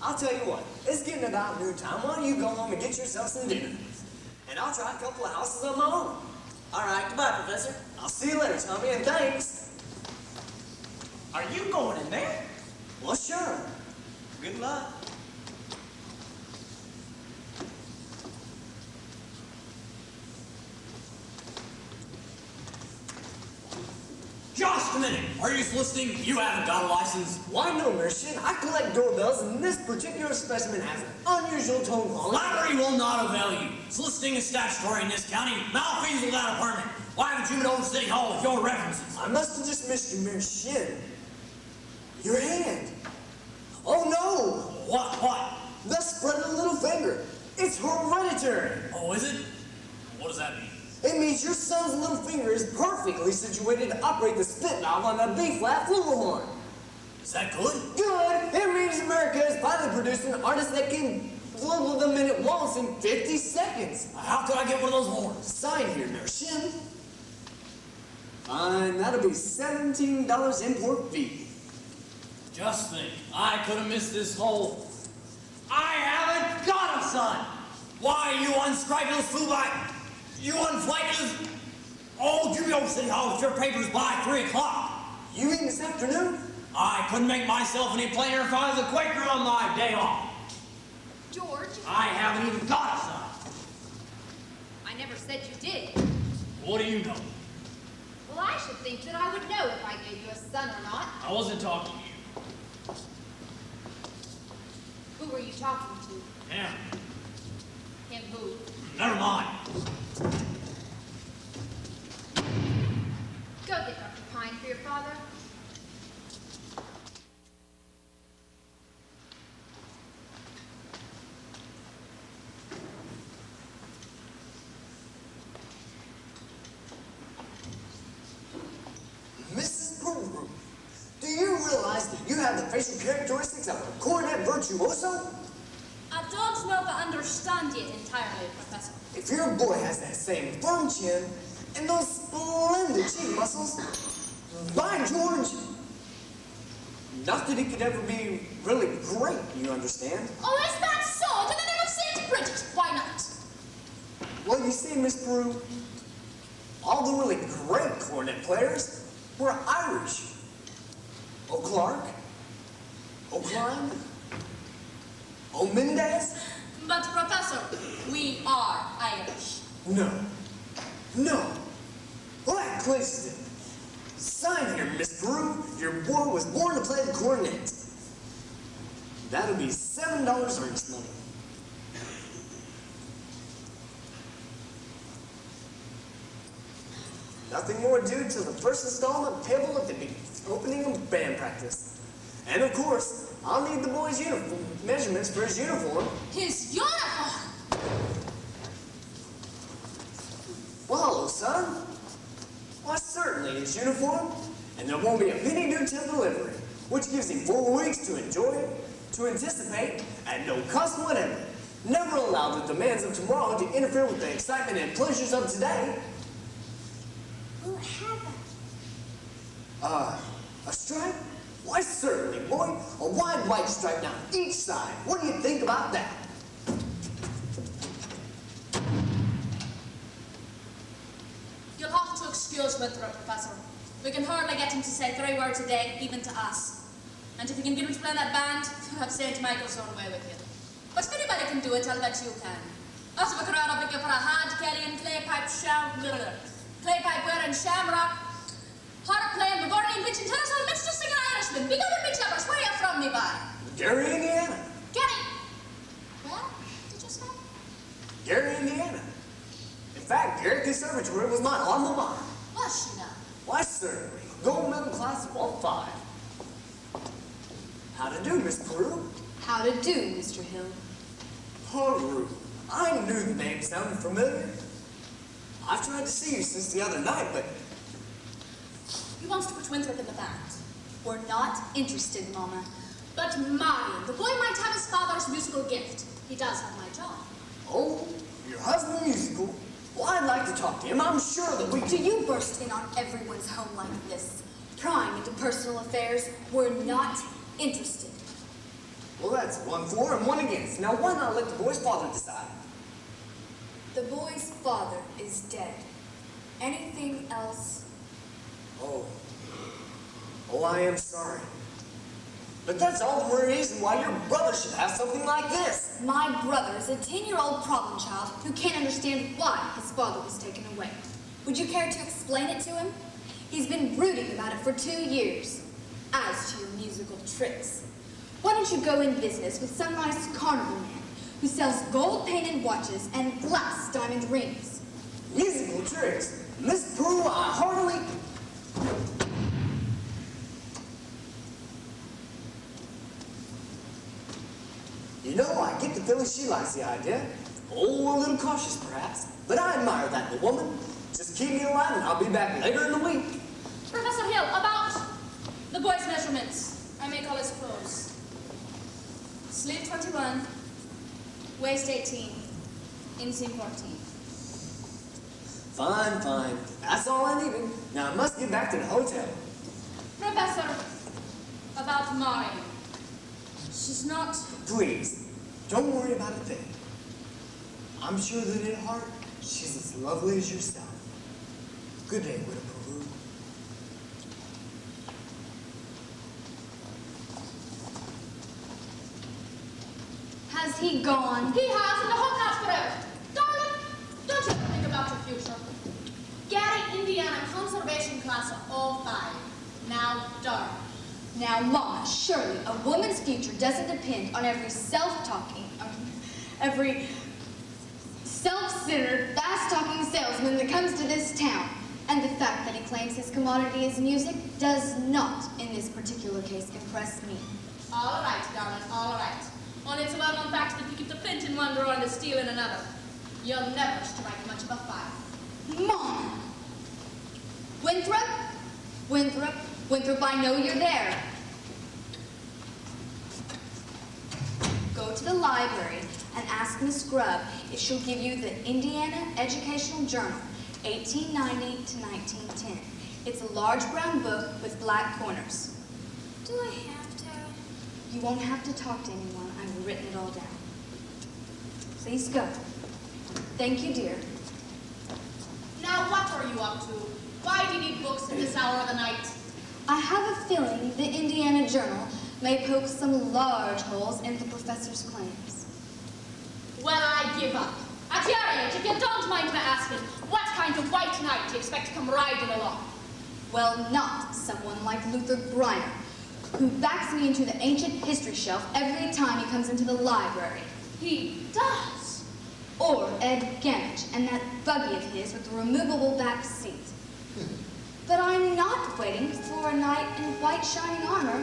I'll tell you what, it's getting about noon time. Why don't you go home and get yourself some dinner? And I'll try a couple of houses on my own. All right, goodbye, Professor. I'll see you later, Tommy, and thanks. Are you going in there? Well, sure. Good luck. Just a minute. Are you listening? You haven't got a license. Why no, Merchant? I collect doorbells, and this particular specimen has an unusual tone quality. Flattery will not avail you. Soliciting is statutory in this county. Malfeasance without a permit. Why haven't you been over to City Hall with your references? I must have just missed you, Merchant. Your hand. Oh, no. What? The spread of the little finger. It's hereditary. Oh, is it? What does that mean? It means your son's little finger is perfectly situated to operate the spit valve on the B-flat flugelhorn. Is that good? Good! It means America has finally produced an artist that can flugel the minute waltz in 50 seconds. How could I get one of those horns? Sign here, Mershin. Fine, that'll be $17 import fee. Just think, I could have missed this whole... I haven't got a son! Why, you unscrupulous fool-bite! You unflankers! Oh, you go City Hall with your papers by 3 o'clock. You mean this afternoon? I couldn't make myself any plainer if I was a Quaker on my day off. George, I haven't even got a son. I never said you did. What do you know? Well, I should think that I would know if I gave you a son or not. I wasn't talking to you. Who were you talking to? Him. Him who? Never mind. Go get Dr. Pine for your father. Mrs. Brewer, do you realize that you have the facial characteristics of a cornet virtuoso? I don't know if I understand it entirely, Professor. If your boy has that same firm chin and those splendid cheek muscles, by George, not that he could ever be really great, you understand? Oh, is that so? Then I never say to print it. Why not? Well, you see, Miss Brew, all the really great cornet players were Irish. O'Clark, O'Klein, O'Mendez. But, Professor, we are Irish. No. Black Cliston. Sign here, Miss Brew. Your boy was born to play the cornet. That'll be $7 earnest money. Nothing more due till the first installment payable at the opening of band practice. And of course, I'll need the boy's uniform measurements for his uniform. His uniform? Well, hello, son. Why, certainly his uniform, and there won't be a penny due till delivery, which gives him 4 weeks to enjoy it, to anticipate, at no cost whatever. Never allow the demands of tomorrow to interfere with the excitement and pleasures of today. Will it have A stripe? Why, certainly, boy. A wide white stripe down each side. What do you think about that? You'll have to excuse Guthrie, Professor. We can hardly get him to say 3 words a day, even to us. And if you can get him to play in that band, you'll have St. Michael's own way with you. But if anybody can do it, I'll bet you can. Also, we could run up for a hand carrying clay pipe wearing shamrock, harp playing, Gregorian pitching, tennis on mixed to singing Irishman. Be good and be clever. Where are you from, me boy? Gary, Indiana. Gary. Where did you say? Gary, Indiana. In fact, Gary Conservatory was my alma mater. Was she now? Why, certainly. Gold medal class of all 5. How to do, Miss Peru? How to do, Mr. Hill? Peru. I knew the name sounded familiar. I've tried to see you since the other night, but... He wants to put Winthrop in the band. We're not interested, Mama. But Marion, the boy might have his father's musical gift. He does have my job. Oh, your husband musical? Well, I'd like to talk to him. I'm sure that we can... Do you burst in on everyone's home like this? Prying into personal affairs? We're not interested. Well, that's 1 for and 1 against. Now, why not let the boy's father decide? The boy's father is dead. Anything else? Oh. Oh, I am sorry. But that's all the more reason why your brother should have something like this. My brother is a 10-year-old problem child who can't understand why his father was taken away. Would you care to explain it to him? He's been brooding about it for 2 years. As to your musical tricks, why don't you go in business with some nice carnival man who sells gold-painted watches and glass diamond rings? Musical tricks? Miss Prue, I heartily... You know, I get the feeling she likes the idea. Oh, a little cautious, perhaps. But I admire that in a woman. Just keep me alive and I'll be back later in the week. Professor Hill, about the boy's measurements. I make all his clothes. Sleeve 21, waist 18, inseam 14. Fine, fine. That's all I needed. Now I must get back to the hotel. Professor, about mine. She's not... Please, don't worry about a thing. I'm sure that in heart, she's as lovely as yourself. Good day, Widow Peru. Has he gone? He has, and the whole house forever. Darling, don't you ever think about your future? Gary, Indiana, conservation class of all 5. Now, darling. Now, Mama, surely a woman's future doesn't depend on every every self-centered, fast-talking salesman that comes to this town. And the fact that he claims his commodity is music does not, in this particular case, impress me. All right, darling, all right. Only it's a well-known fact that if you keep the flint in one drawer and the steel in another, you'll never strike much of a fire. Mom! Winthrop? Winthrop? Winthrop, I know you're there. Go to the library and ask Miss Grubb if she'll give you the Indiana Educational Journal, 1890 to 1910. It's a large brown book with black corners. Do I have to? You won't have to talk to anyone. I've written it all down. Please go. Thank you, dear. Now, what are you up to? Why do you need books at this hour of the night? I have a feeling the Indiana Journal may poke some large holes in the professor's claims. Well, I give up. At your age, if you don't mind my asking, what kind of white knight do you expect to come riding along? Well, not someone like Luther Griner, who backs me into the ancient history shelf every time he comes into the library. He does. Or Ed Gamage and that buggy of his with the removable back seat. But I'm not waiting for a knight in white shining armor,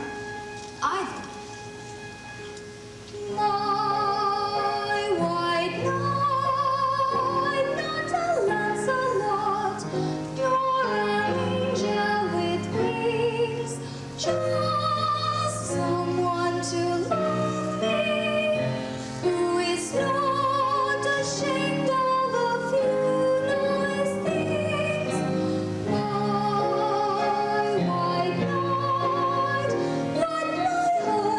either. My white knight, not a Lancelot, nor an angel with wings, just someone to love me, who is not ashamed of a few nice things. My white knight, let my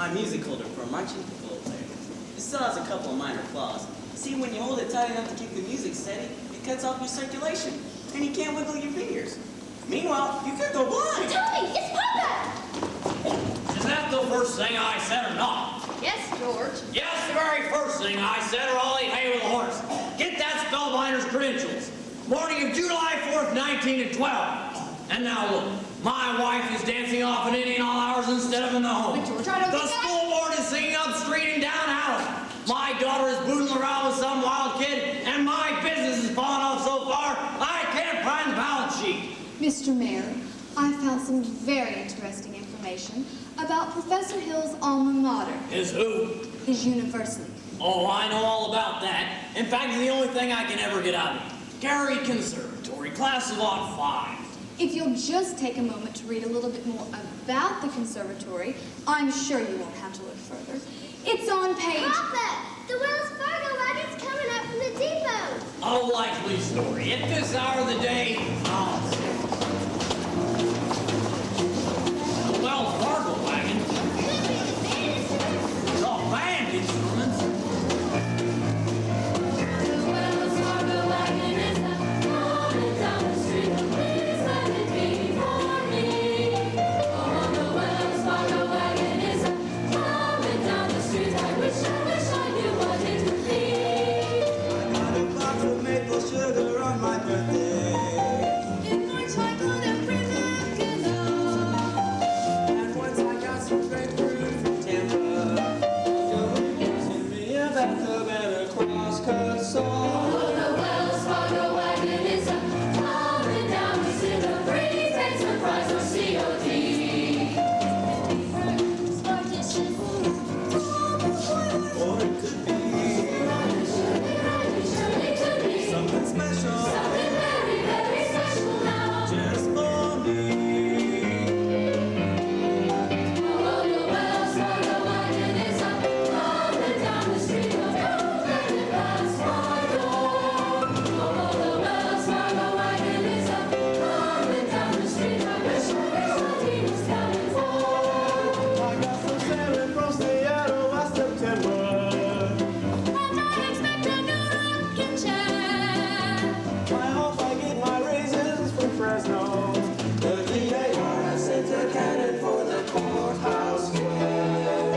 My music holder for a marching piccolo player. It still has a couple of minor flaws. See, when you hold it tight enough to keep the music steady, it cuts off your circulation, and you can't wiggle your fingers. Meanwhile, you could go blind. Tommy, it's Papa! Is that the first thing I said or not? Yes, George. Yes, the very first thing I said, or I'll eat hay with a horse. Get that spellbinder's credentials. Morning of July 4th, 1912. And now look, my wife is dancing off in Indian all hours instead of in the home. But George, I don't The think school board is singing up street and down alley. My daughter is boodling around with some wild kid, and my business is falling off so far, I can't find the balance sheet. Mr. Mayor, I found some very interesting information about Professor Hill's alma mater, Is who? his university. Oh, I know all about that. In fact, it's the only thing I can ever get out of it. Gary Conservatory, class of '05. If you'll just take a moment to read a little bit more about the conservatory, I'm sure you won't have to look further. It's on page... Papa, the Wells Fargo wagon's coming up from the depot. A likely story. At this hour of the day, the Wells Fargo wagon. The band instruments. The Wells Fargo wagon is coming down the street. Please let it be for me. Oh, the Wells Fargo wagon is coming down the street. I wish I knew what it would be. I got a box of maple sugar on my birthday. In March I got a free mackinac. And once I got some grapefruit from Tampa. Send me a bathtub and a cross-cut saw. Oh, the Wells Fargo wagon is coming down. Is it a prepaid surprise or COD? Or it could be Surely could be something special. something very, very special now. Just for me. Oh, the Wells Fargo wagon is coming down the street. Don't let it pass my door. Oh, the Wells Fargo wagon is coming down the street. I wish he was coming for. I got some salmon from Seattle last September. And I expect a new rocking chair. I hope I get my raisins from Fresno. The DAR has sent a cannon for the courthouse square.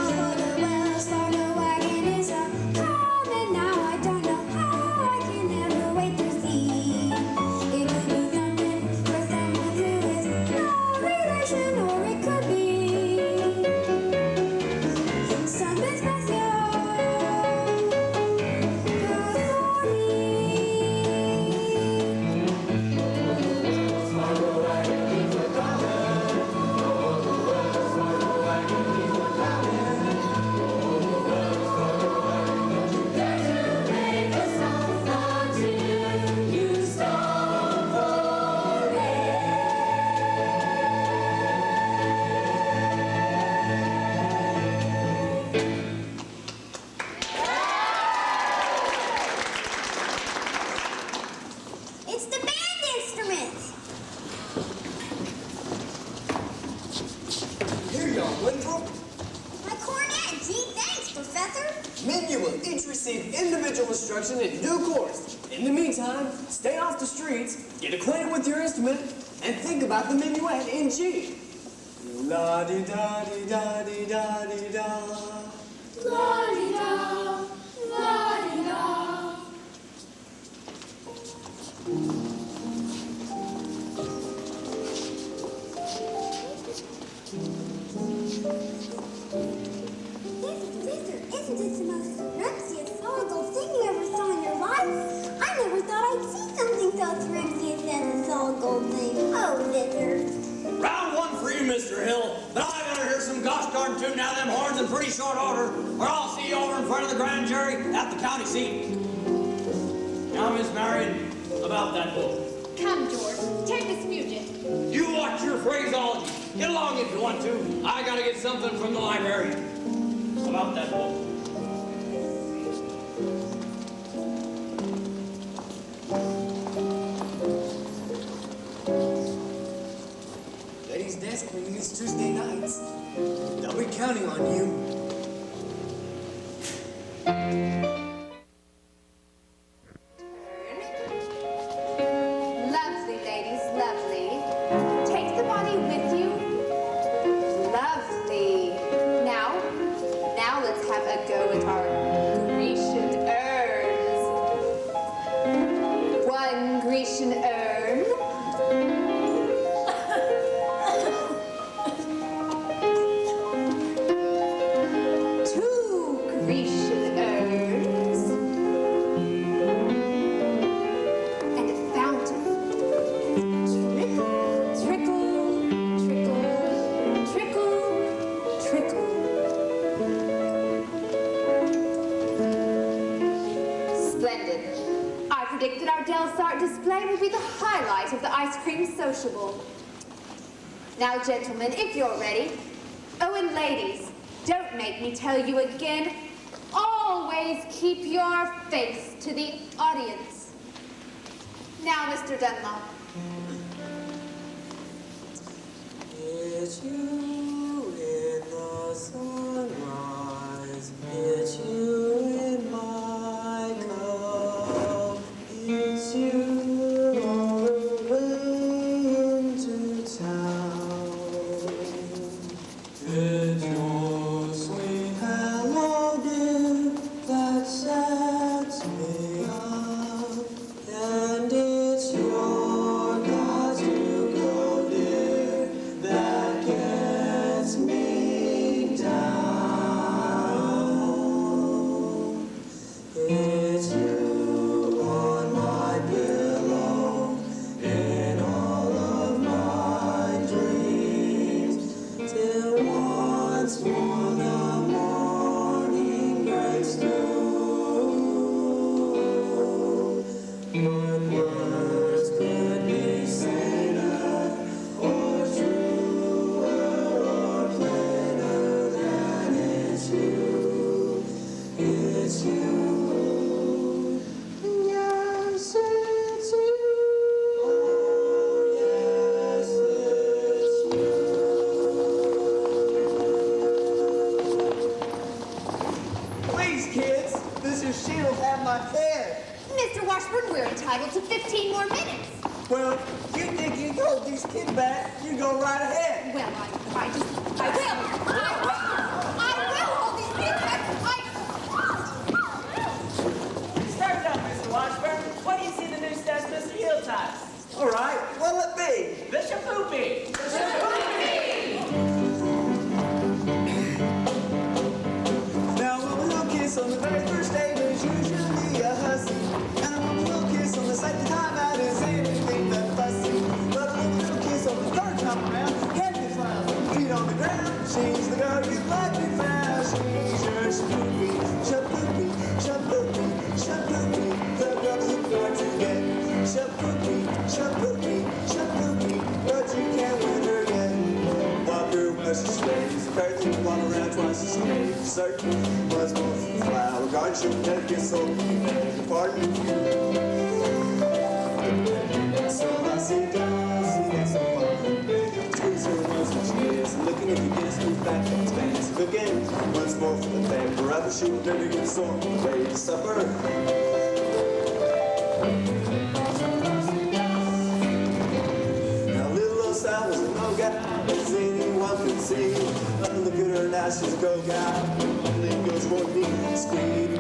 Oh, the Wells Fargo wagon is coming now. I don't know how I can never wait to see. It could be something for someone who is no relation, or it could be something special for me. Make a song until you stop for it. It's the band instruments. Here you are, Winthrop. My cornet. Gee, thanks, Professor. Men, you will each receive individual instruction in due course. In the meantime, stay off the streets, get acquainted with your instrument, and think about the minuet in G. La-di-da-di-da-di-da-di-da. La-di-da, la-di-da. Sister, isn't this the most thrimpsiest solid thing you ever saw in your life? I never thought I'd see something so thrimpsiest as a solid gold thing. Oh, Lizard. Round one for you, Mr. Hill. But I better hear some gosh darn tune down them horns in pretty short order, or I'll see you over in front of the grand jury at the county seat. Now, Miss Marion, about that book. Come, George, take this music. You watch your phraseology. Get along if you want to. I gotta get something from the library. About that book. Ladies' desk when you counting on you. Lovely, ladies, lovely. Take the body with you. Lovely. Now let's have a go at our Grecian urns. One Grecian urn. Two Grecian urns. And a fountain. Trickle, trickle, trickle, trickle. Splendid. I predict that our Delsart display will be the highlight of the ice cream sociable. Now, gentlemen, if you're ready. Oh, and ladies, don't make me tell you again. Always keep your face to the audience. Now, Mr. Dunlop. It's you in the sunrise, it's you in my cup, it's you all the way into town. It's your sweet hello, dear, that sets me up, and it's your got to go, dear, that gets me down. It's you on my pillow in all of my dreams, till once more the morning breaks through. What words could be saner or truer or plainer than it's you? It's you. Yes, it's you. Oh, yes, it's you. Please, kids, this is she'll have my head. Mr. Washburn, we're entitled to 15 more minutes. Well, you think you can hold these kids back, you go right ahead. Well, I will hold these kids back. Start it up, Mr. Washburn. What do you see the new stats Mr. Hill ties? All right, what'll it be? The Shapoopy. The Now, a little kiss on the very first date is usually a hussy. And a little kiss on the second time out is anything but fussy. But a little kiss on the third time around, head is round, feet on the ground. She's the girl you'd like to find. She's your shapoopy, shapoopy, shapoopy, shapoopy. The girl you'd like to get. Shapoopy, shapoopy, shapoopy. But you can't win her yet. Walk her west straight, perfect, walk around twice as straight. Certain was more from the flower garden. She'll never get so beg pardon. So I sit down, see that's so fun. Squeeze her once when she is looking. If you get a scoop back, it's fancy cooking. Once more for the bag, forever she'll never get sore. Way to supper. Sal was a no guy, as anyone could see. Look at her now, she's a go guy. Then goes for me, squeeze.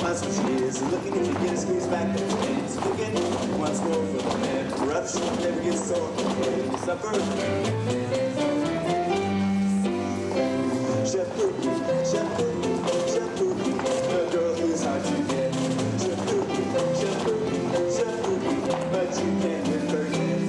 That's what she is. Looking if you get a squeeze back, then it's cooking. Once more for the man. Forever she'll never get sore. Ready supper. Shapoopy, shapoopy, shapoopy. The girl who's hard to get. Shapoopy, shapoopy, shapoopy. But you can't win her yet.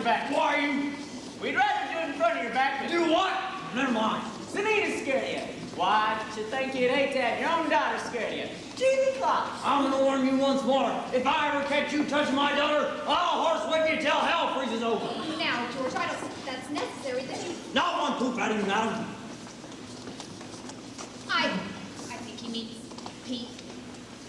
back. Why are you? We'd rather do it in front of your back, but... Do what? Never mind. Zanita scared you. Why, should think you'd hate to have your own daughter scared of you. Jeannie Clark. I'm gonna warn you once more. If I ever catch you touching my daughter, I'll horsewhip you till hell freezes over. Now, George, I don't think that's necessary that you... Not one poop at him, madam. I think he means Pete.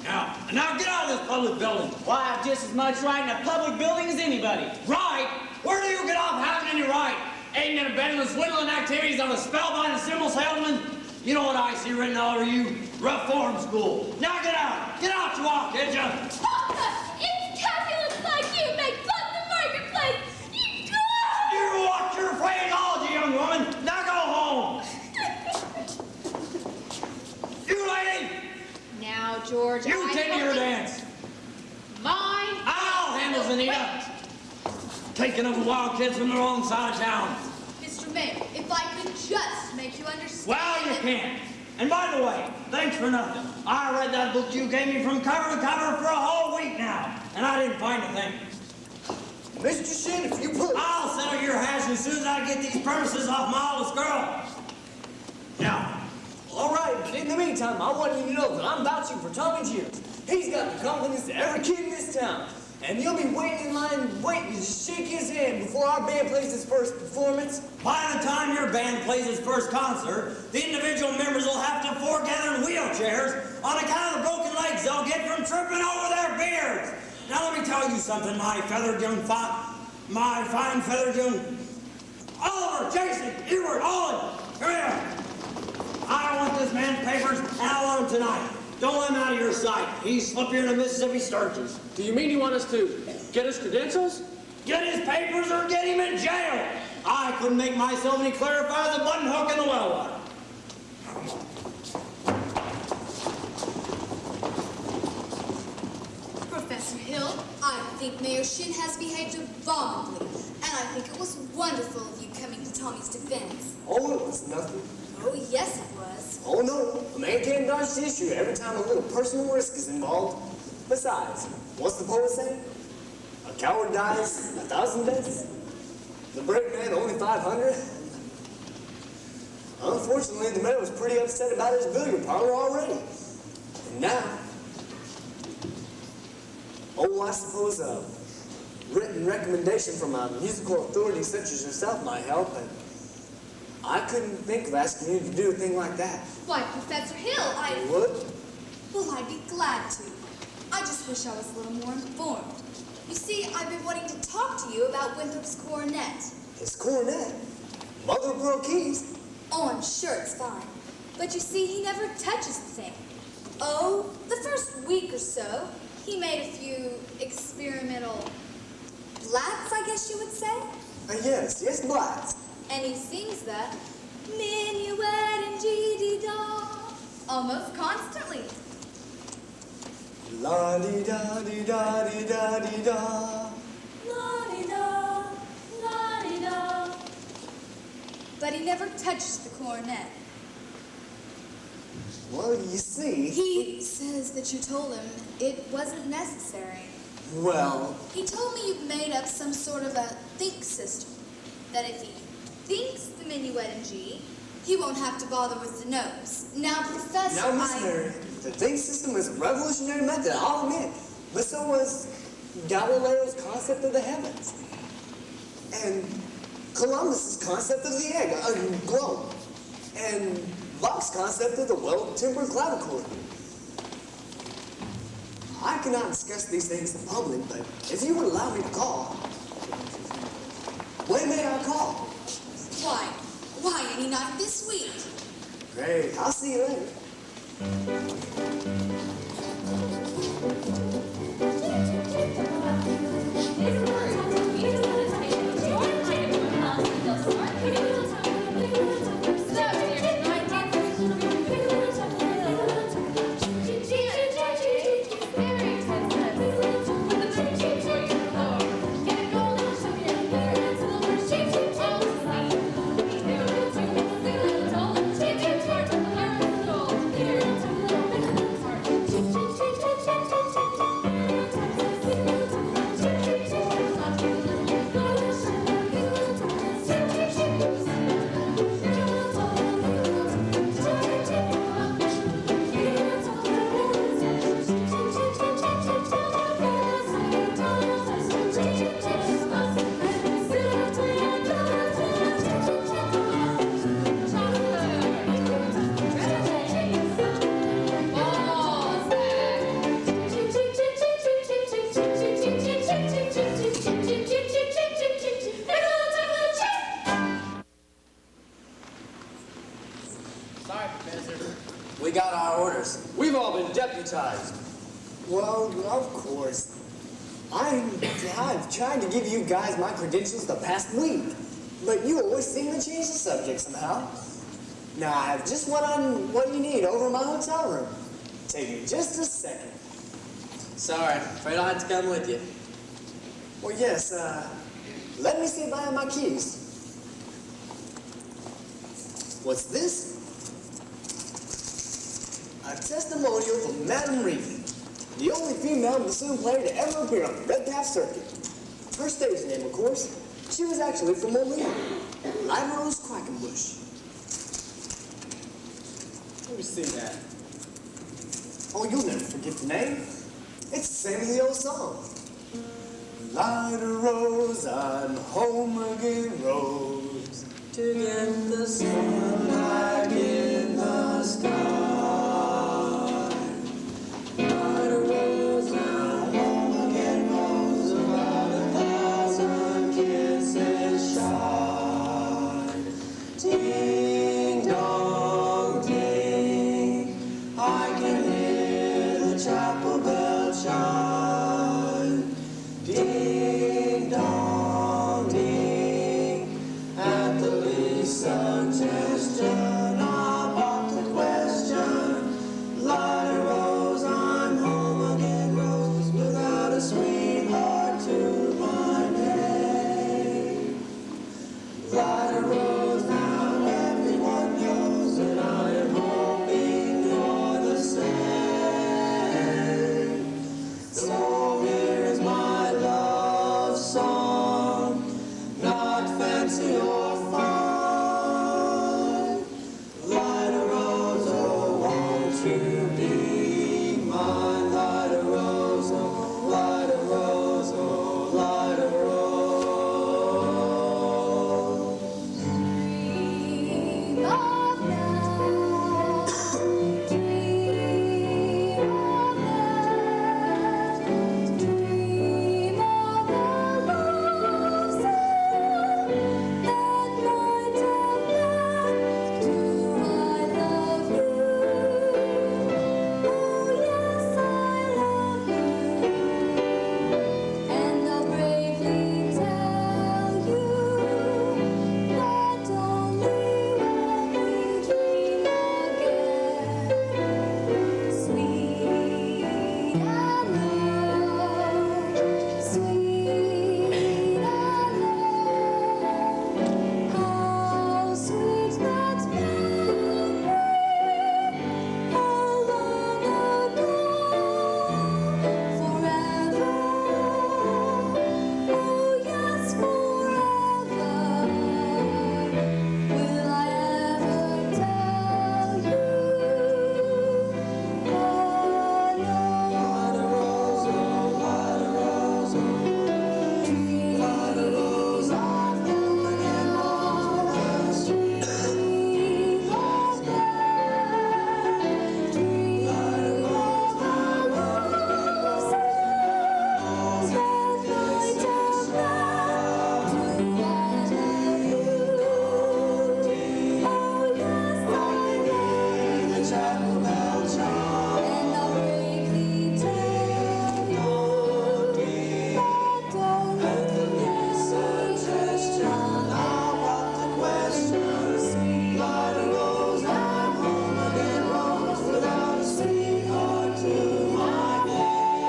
Now get out of this public building. Well, I have just as much right in a public building as anybody. Right? Where do you get off having any right? Aiding and abetting the swindling activities of a spellbind symbol salesman? You know what I see written all over you? Reform school. Now get out! Get out, you all, kid ya! Papa, it's Capulet like you make fun of the marketplace. You go! You watch your phraseology, young woman. Now go home. You lady! Now, George, You tend to your dance. Mine? I'll handle Zanita. Taking up wild kids from the wrong side of town. Mr. Mayor, if I could just make you understand. Well, you can't. And by the way, thanks for nothing. I read that book you gave me from cover to cover for a whole week now, and I didn't find a thing. Mr. Shin, if you put... I'll settle your hash as soon as I get these premises off my oldest girl. Now. All right, in the meantime, I want you to know that I'm vouching for Tommy Gears. He's got the confidence of every kid in this town. And you'll be waiting in line, waiting to shake his hand before our band plays its first performance. By the time your band plays its first concert, the individual members will have to foregather in wheelchairs on account of the broken legs they'll get from tripping over their beards. Now let me tell you something, my fine feathered young... Oliver, Jason, Ewart, Olin, come here. I want this man's papers, and I want them tonight. Don't let him out of your sight. He's slippier than Mississippi Sturgeons. Do you mean you want us to get his credentials? Get his papers or get him in jail. I couldn't make myself any clearer if I was a button hook in the well water. Professor Hill, I think Mayor Shin has behaved abominably, and I think it was wonderful of you coming to Tommy's defense. Oh, it was nothing. Oh, yes, it was. Oh, no. A man can't dodge the issue every time a little personal risk is involved. Besides, what's the poet say? A coward dies 1,000 deaths. The brave man only 500. Unfortunately, the mayor was pretty upset about his billiard parlor already. And now, I suppose a written recommendation from a musical authority such as yourself might help, but I couldn't think of asking you to do a thing like that. Why, Professor Hill, You would? Well, I'd be glad to. I just wish I was a little more informed. You see, I've been wanting to talk to you about Winthrop's cornet. His cornet? Mother of pearl keys? Oh, I'm sure it's fine. But you see, he never touches the thing. Oh, the first week or so, he made a few experimental blats, I guess you would say. Yes, blats. And he sings the minuet in G-D-da almost constantly. La-di-da-di-da-di-da-di-da. La-di-da, la-di-da. But he never touches the cornet. Well, you see... He says that you told him it wasn't necessary. Well... He told me you've made up some sort of a think system. That if he thinks the minuet in G, he won't have to bother with the notes. Now, Professor, Now, Miss Mary, the think system is a revolutionary method, I'll admit. But so was Galileo's concept of the heavens. And Columbus's concept of the egg, a globe. And Bach's concept of the well-tempered clavichord. I cannot discuss these things in public, but if you would allow me to call, when may I call? Why, any night this week. Great, I'll see you later. our orders. We've all been deputized. Well, of course. I've tried to give you guys my credentials the past week, but you always seem to change the subject somehow. Now, I have just what you need over in my hotel room. Take me just a second. Sorry, afraid I'll have to come with you. Well, yes, let me see if I have my keys. What's this? A testimonial from Madame Reed, the only female bassoon player to ever appear on the Red Path circuit. Her stage name, of course, she was actually from Molina, Lima Rose Quackenbush. Let me see that. Oh, you'll never forget the name. It's the same as the old song. Light a rose, I'm home again, Rose, to get the sunlight in the sky. Light a rose, I'm home again, Rose, about 1,000 kisses shine. Ding dong ding, I can hear the chapel bell chime. Ding dong ding, at the least suggestion about the question. Light a rose, I'm home again, Rose, without a sweetheart to my name. Light a rose, now everyone knows that I am hoping you're the same. So here's my love song, not fancy or fine. Light a rose, oh, won't you be mine? Light a rose, oh, light a rose, oh, light a rose. Dream of love, dream of love, dream of the love song that might have led to I love you. Oh yes, I love you, and I'll bravely tell you that only when we dream again, sweet and low, sweet and low, how sweet that memory how long ago, forever, oh yes, forever. Will I ever tell you? Oh no. Light a rose, oh, light a rose, oh. Light a rose, I'm home again, Rose, without a sweetheart. To my name.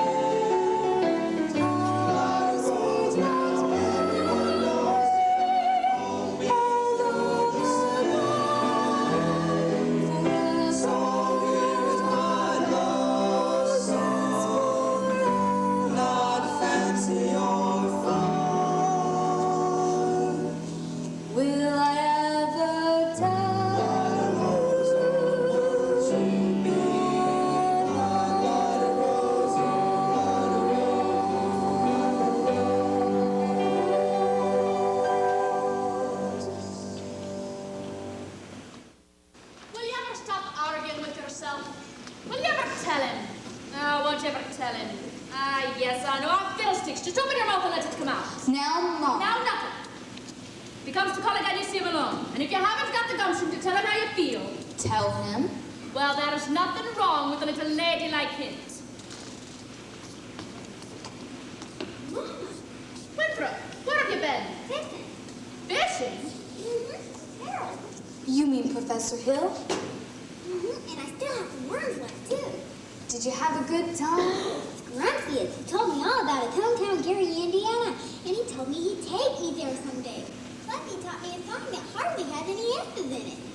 Light a rose, now everyone knows that home is so here's my love song, not fancy or fine. Will I ever tell To be light a rose, Will you ever stop arguing with yourself? Will you ever tell him? Oh, won't you ever tell him? Ah, yes, I know. I'm fiddlesticks. Just open your mouth and let it come out. Now, Mom. Now, nothing. If he comes to call again, you see him alone. And if you haven't got the gumption to tell him how you feel, Tell him. Well, there is nothing wrong with a little ladylike hint. Winthrop, where have you been? Fishing. Fishing? Mm-hmm. Harold. You mean Professor Hill? Mm-hmm. And I still have some worms left, too. Did you have a good time? Grumpy told me all about his hometown, Gary, Indiana, and he told me he'd take me there someday. Plus, he taught me a song that hardly had any S's in it.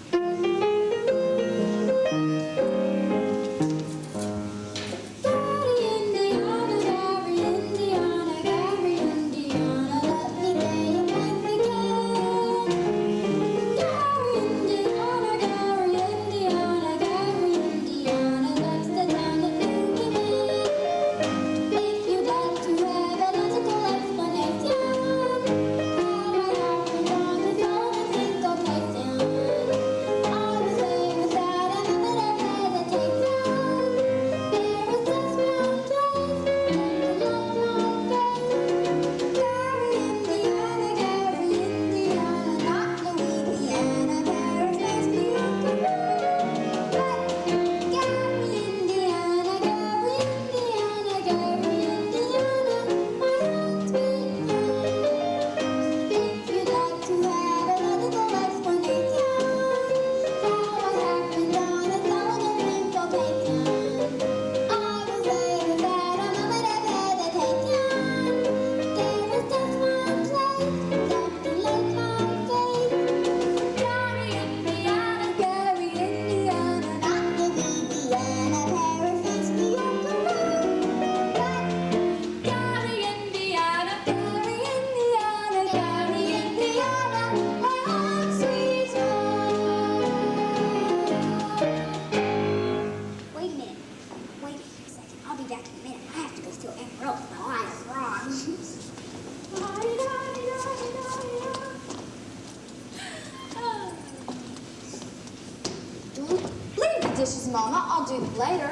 dishes, Mama. I'll do them later.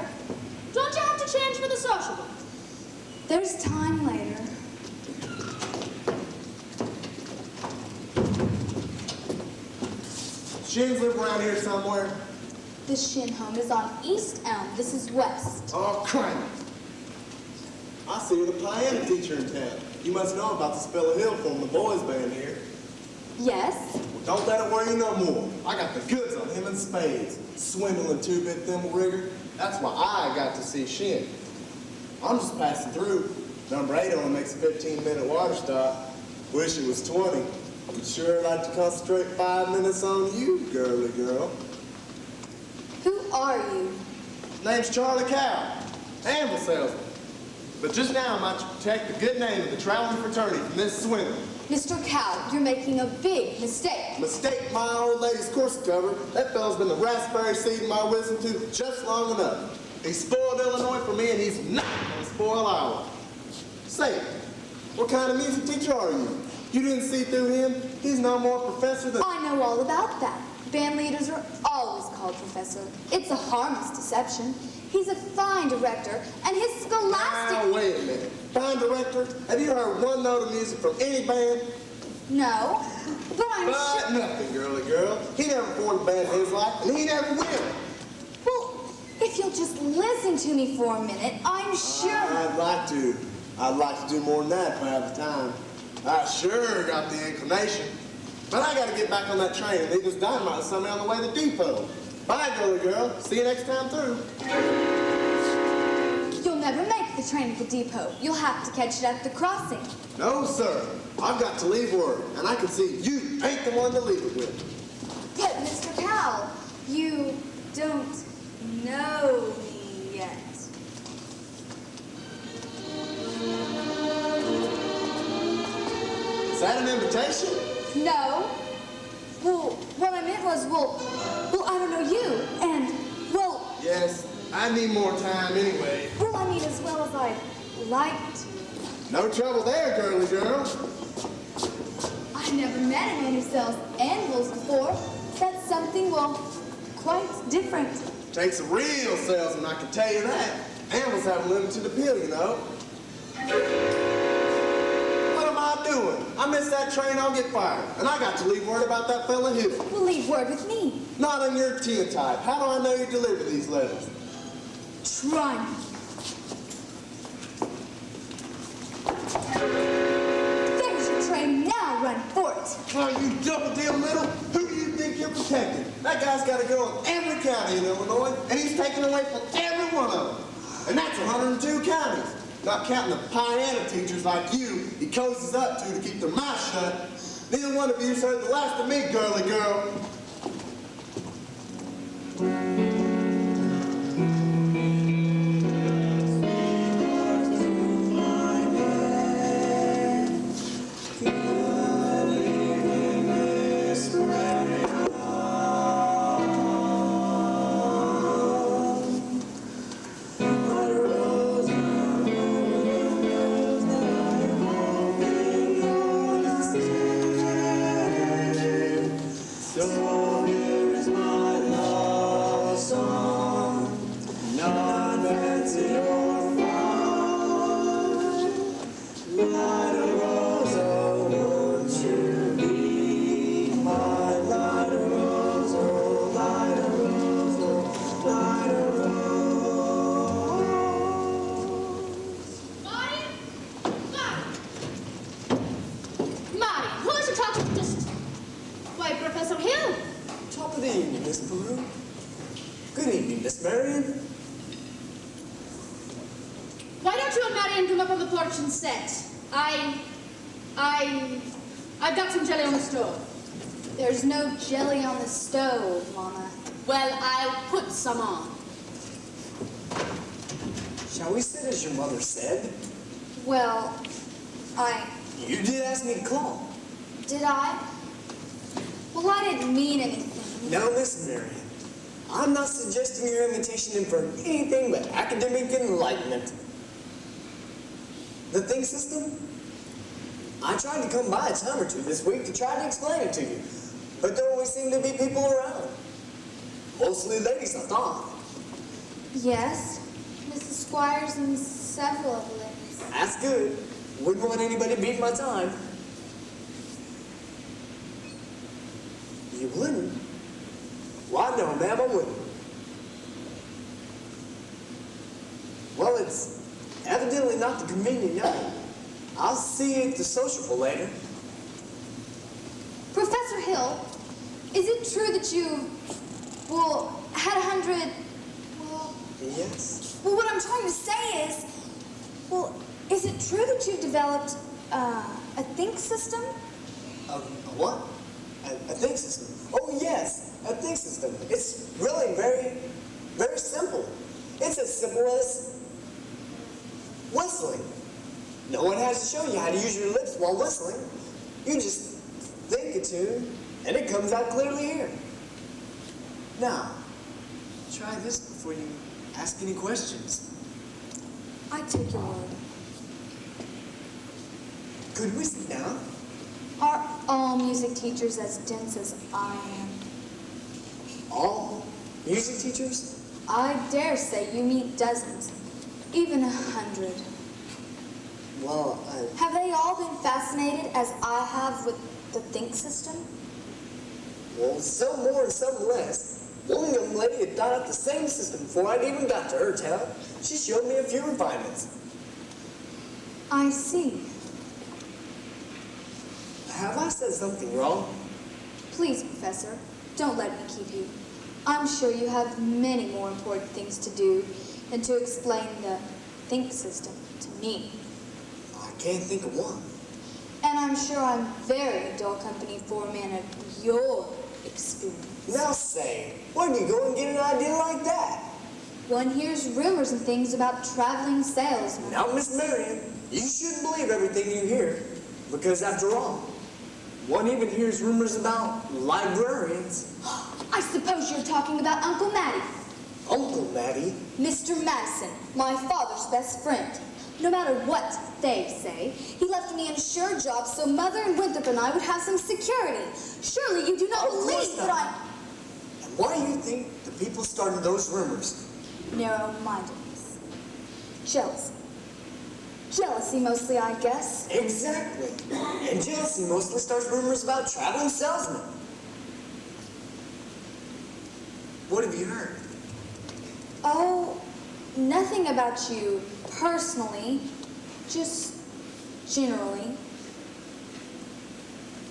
Don't you have to change for the sociable? There's time later. Shins live around here somewhere. The Shin home is on East Elm. This is West. Oh, crap. I see you're the piano teacher in town. You must know about the Spiller Hill from the boys' band here. Yes. Well, don't let it worry you no more. I got the goods on him in spades. Swindling two-bit thimble rigger. That's why I got to see Shin. I'm just passing through. Number 8 only makes a 15-minute water stop. Wish it was 20. I'd sure like to concentrate 5 minutes on you, girly girl. Who are you? Name's Charlie Cow, amble salesman. But just now I'm out to protect the good name of the traveling fraternity from this swindle. Mr. Cow, you're making a big mistake. Mistake my old lady's corset cover. That fella's been the raspberry seed in my wisdom tooth just long enough. He spoiled Illinois for me, and he's not gonna spoil Iowa. Say, what kind of music teacher are you? You didn't see through him? He's no more professor than... I know all about that. Band leaders are always called professor. It's a harmless deception. He's a fine director, and his scholastic... Now, wait a minute. Fine director? Have you heard one note of music from any band? No, but I'm But sure... nothing, girly girl. He never formed a band in his life, and he never will. Well, if you'll just listen to me for a minute, I'm sure... I'd like to. I'd like to do more than that if I have the time. I sure got the inclination. But I gotta get back on that train and leave this dynamite with somebody on the way to the depot. Bye, girly girl. See you next time through. You'll never make the train at the depot. You'll have to catch it at the crossing. No, sir. I've got to leave work, and I can see you ain't the one to leave it with. But, Mr. Powell, you don't know me yet. Is that an invitation? No. Well, what I meant was, well, I don't know you, and, well... Yes, I need more time anyway. Well, I mean, as well as I'd like to. No trouble there, girly girl. I've never met a man who sells anvils before. That's something, well, quite different. Takes a real salesman, I can tell you that. Animals have a limited appeal, you know. What am I doing? I missed that train, I'll get fired. And I got to leave word about that fella Hill. Well, leave word with me. Not on your type. How do I know you deliver these letters? Try me. There's your train. Now run for it. Oh, you double deal little. Who do you think you're protecting? That guy's got a girl in every county in Illinois, and he's taking away from every one of them. And that's 102 counties. Not counting the piano teachers like you he cozies up to keep their mouth shut. Neither one of you's heard the last of me, girly girl. So here is my love song, not fancy or fine. Light a rose, oh, won't you be my light a rose, oh, light a rose, oh, light a rose. Marty, who is you talking to? Just why, Professor Hill. Top of the evening, Miss Peru. Good evening, Miss Marion. Why don't you and Marion come up on the porch and sit? I've got some jelly on the stove. There's no jelly on the stove, Mama. Well, I'll put some on. Shall we sit as your mother said? Well, You did ask me to call. Did I? Well, I didn't mean anything. Now listen, Marion. I'm not suggesting your invitation in for anything but academic enlightenment. The think system? I tried to come by a time or two this week to try to explain it to you, but there always seem to be people around. Mostly ladies, I thought. Yes, Mrs. Squires and several of the ladies. That's good. Wouldn't want anybody beating my time. You wouldn't? Why, no, ma'am, I wouldn't. Well, it's evidently not the convenient night. I'll see you at the sociable later. Professor Hill, is it true that you, had 100, Yes. well, what I'm trying to say is, is it true that you've developed a think system? A what? A think system? Oh, yes, a think system. It's really very, very simple. It's as simple as whistling. No one has to show you how to use your lips while whistling. You just think a tune, and it comes out clearly here. Now, try this before you ask any questions. I take your word. Could we sit down? Are all music teachers as dense as I am? All music teachers? I dare say you meet dozens, even 100. Well, Have they all been fascinated as I have with the think system? well, some more and some less. One young lady had thought up the same system before I'd even got to her town. She showed me a few refinements. I see. Have I said something wrong? Please, Professor, don't let me keep you. I'm sure you have many more important things to do than to explain the think system to me. I can't think of one. And I'm sure I'm very dull company for a man of your experience. Now say, where do you go and get an idea like that? One hears rumors and things about traveling salesmen. Now, Miss Marion, you shouldn't believe everything you hear, because after all, one even hears rumors about librarians. I suppose you're talking about Uncle Matty. Uncle Matty? Mr. Madison, my father's best friend. No matter what they say, he left me in a sure job so Mother and Winthrop and I would have some security. Surely you do not believe that I... And why do you think the people started those rumors? Narrow-mindedness. Jealousy. Jealousy mostly, I guess. Exactly. And jealousy mostly starts rumors about traveling salesmen. What have you heard? Oh, nothing about you personally, just generally.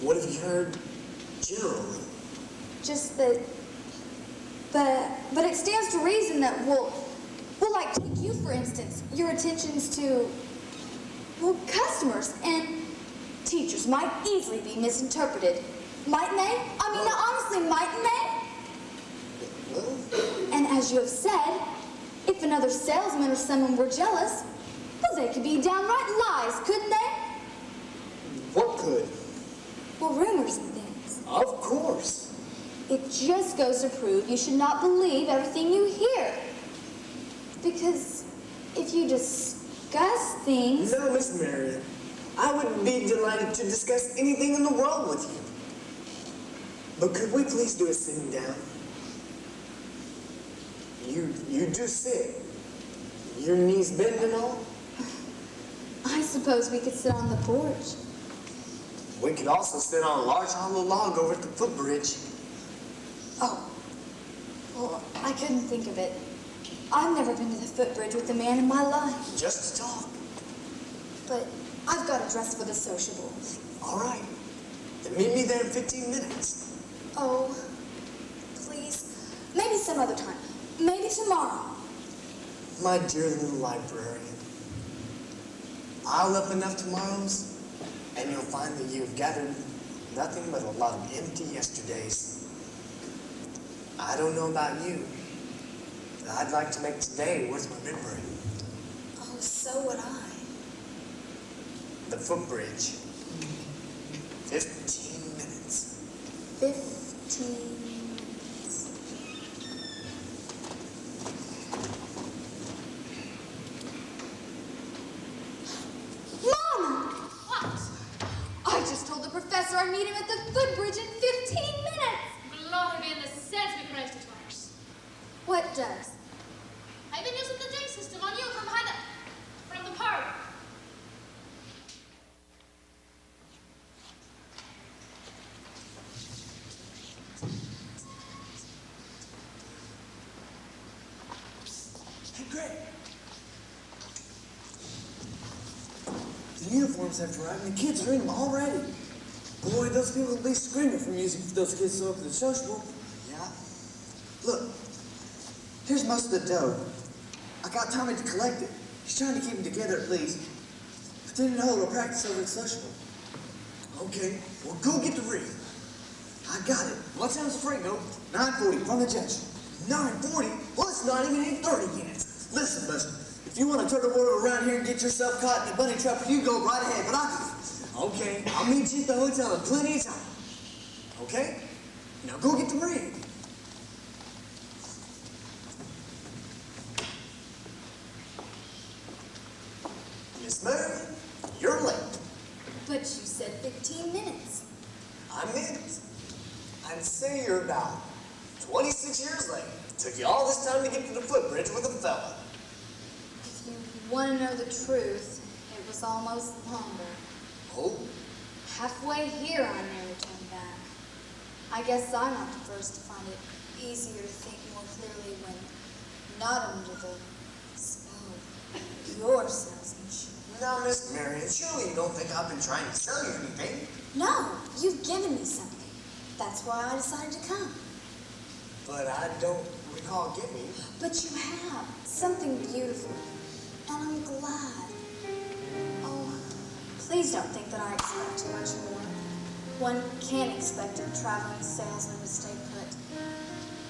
What have you heard generally? Just that, but it stands to reason that well, like take you for instance, your attentions to, well, customers and teachers might easily be misinterpreted. Mightn't they? I mean, honestly, mightn't they? And as you have said, if another salesman or someone were jealous, well, they could be downright lies, couldn't they? What could? Well, rumors and things. Of course. It just goes to prove you should not believe everything you hear. Because if you discuss things... No, Miss Marion. I would be delighted to discuss anything in the world with you. But could we please do a sitting down? You do sit. Your knees bend and all? I suppose we could sit on the porch. We could also sit on a large hollow log over at the footbridge. Oh, well, I couldn't think of it. I've never been to the footbridge with a man in my life. Just to talk. But I've got to dress for the sociable. All right. Then meet me there in 15 minutes. Oh, please. Maybe some other time. Maybe tomorrow. My dear little librarian. I'll up enough tomorrows, and you'll find that you have gathered nothing but a lot of empty yesterdays. I don't know about you, but I'd like to make today worth remembering. Oh, so would I. The footbridge. 15 minutes. 15 minutes. Mom! What? I just told the professor I'd meet him at the footbridge in 15 minutes. Glory be in the sense we Christ it works. What does? I've been using the J system on you from the park. Hey, Greg. The uniforms have arrived and the kids are in them already. Boy, those people will be screaming for music for those kids to open the sociable. Yeah. Look, here's most of the dough. I got Tommy to collect it. He's trying to keep them together at least. But then in a whole, we'll practice over the sociable. Okay, well, go get the ring. I got it. What time's the freight go? 9:40 from the junction. 9:40? Well, it's not even 8:30 yet. Listen, Buster, if you want to turtle water around here and get yourself caught in a bunny trap, you go right ahead, but okay, I'll meet you at the hotel in plenty of time. Okay? Now go get the ring. Miss Marion, you're late. But you said 15 minutes. I meant, I'd say you're about 26 years late. Took you all this time to get to the footbridge with a fella. If you want to know the truth, it was almost longer. Oh? Halfway here, I nearly turned back. I guess I'm not the first to find it easier to think more clearly when not under the spell of your salesmanship. Now, Miss Marion, surely you don't think I've been trying to sell you anything? No, you've given me something. That's why I decided to come. But I don't recall giving. But you have something beautiful, and I'm glad. Oh, please don't think that I expect too much more. One can't expect a traveling salesman to stay put.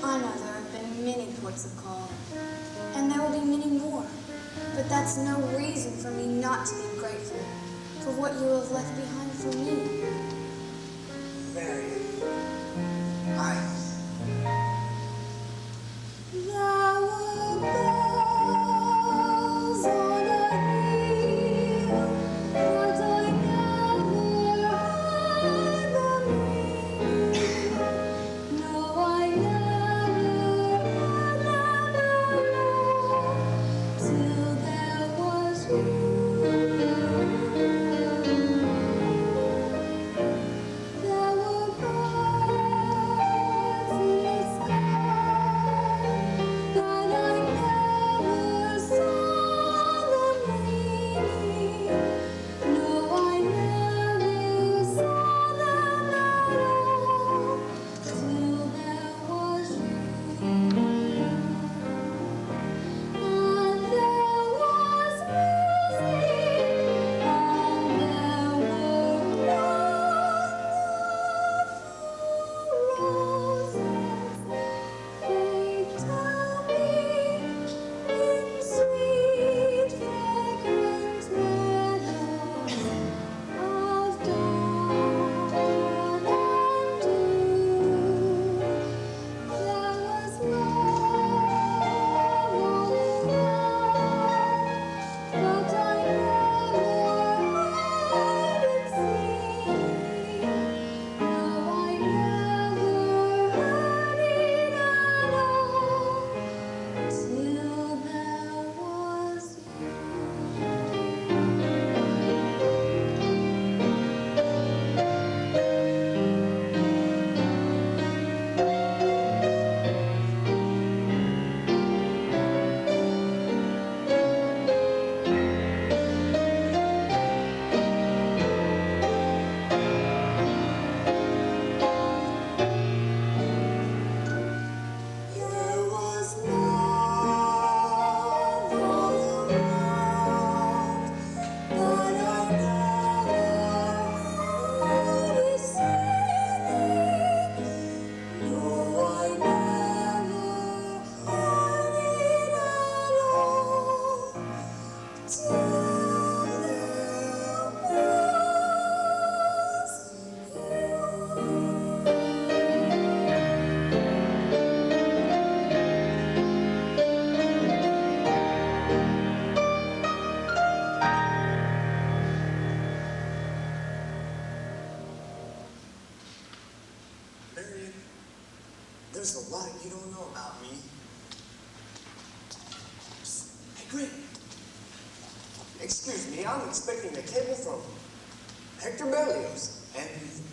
I know there have been many ports of call, and there will be many more. But that's no reason for me not to be grateful for what you have left behind for me. Marion, There were bells on a hill, but I never heard them ring. No, I never till there was you. Marion, there's a lot you don't know about me. Hey, Greg. Excuse me, I'm expecting a cable from Hector Berlioz, and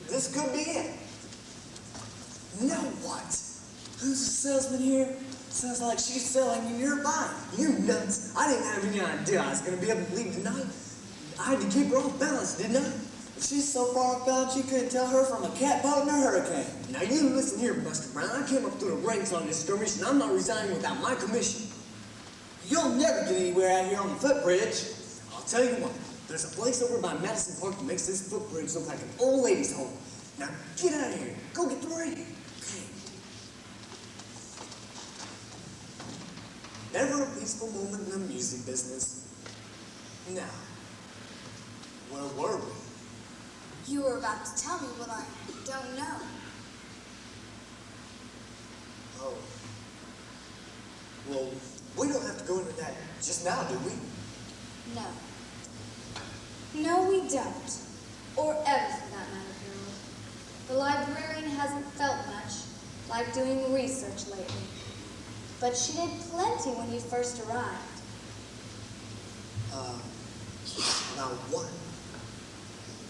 this could be it. Now what? Who's the salesman here? Sounds like she's selling you nearby. You nuts. I didn't have any idea I was going to be able to leave tonight. I had to keep her off balance, didn't I? She's so far afield you couldn't tell her from a cat boat in a hurricane. Now you listen here, Buster Brown. I came up through the ranks on this skirmish, and I'm not resigning without my commission. You'll never get anywhere out here on the footbridge. I'll tell you what, there's a place over by Madison Park that makes this footbridge look like an old lady's home. Now get out of here. Go get the ring. Okay. Never a peaceful moment in the music business. Now, where were we? You were about to tell me what I don't know. Oh. Well, we don't have to go into that just now, do we? No. No, we don't. Or ever, for that matter, Harold. The librarian hasn't felt much like doing research lately. But she did plenty when you first arrived. Now what?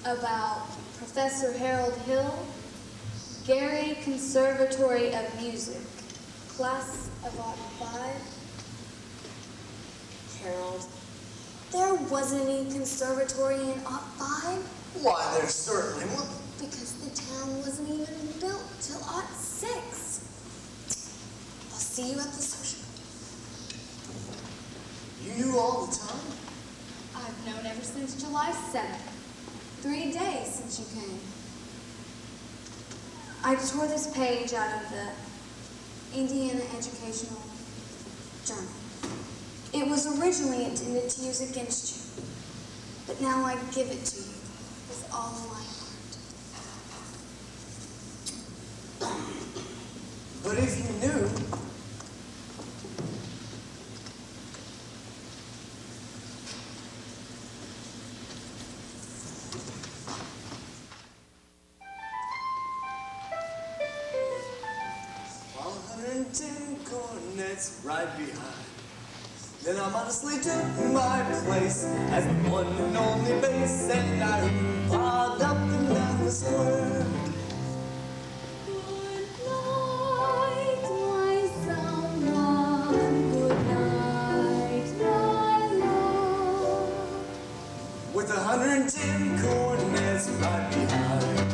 About Professor Harold Hill, Gary Conservatory of Music, class of Art 5. Harold, there wasn't any conservatory in Art 5. Why, there certainly wasn't. Because the town wasn't even built till Art 6. I'll see you at the social. You knew all the time? I've known ever since July 7th. 3 days since you came. I tore this page out of the Indiana Educational Journal. It was originally intended to use against you, but now I give it to you with all my heart. But if you knew, cornets right behind. Then I modestly took my place as the one and only bass, and I filed up and down the square. Good night, my someone. Good night, my love. With 110 cornets right behind.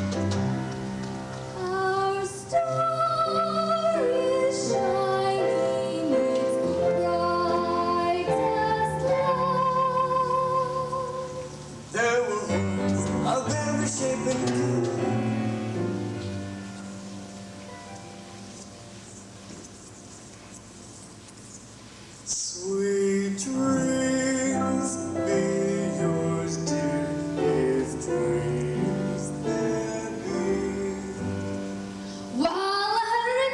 Our star is shining its brightest light. There were horns of every shape and color. Sweet dreams be yours, dear, if dreams there be. While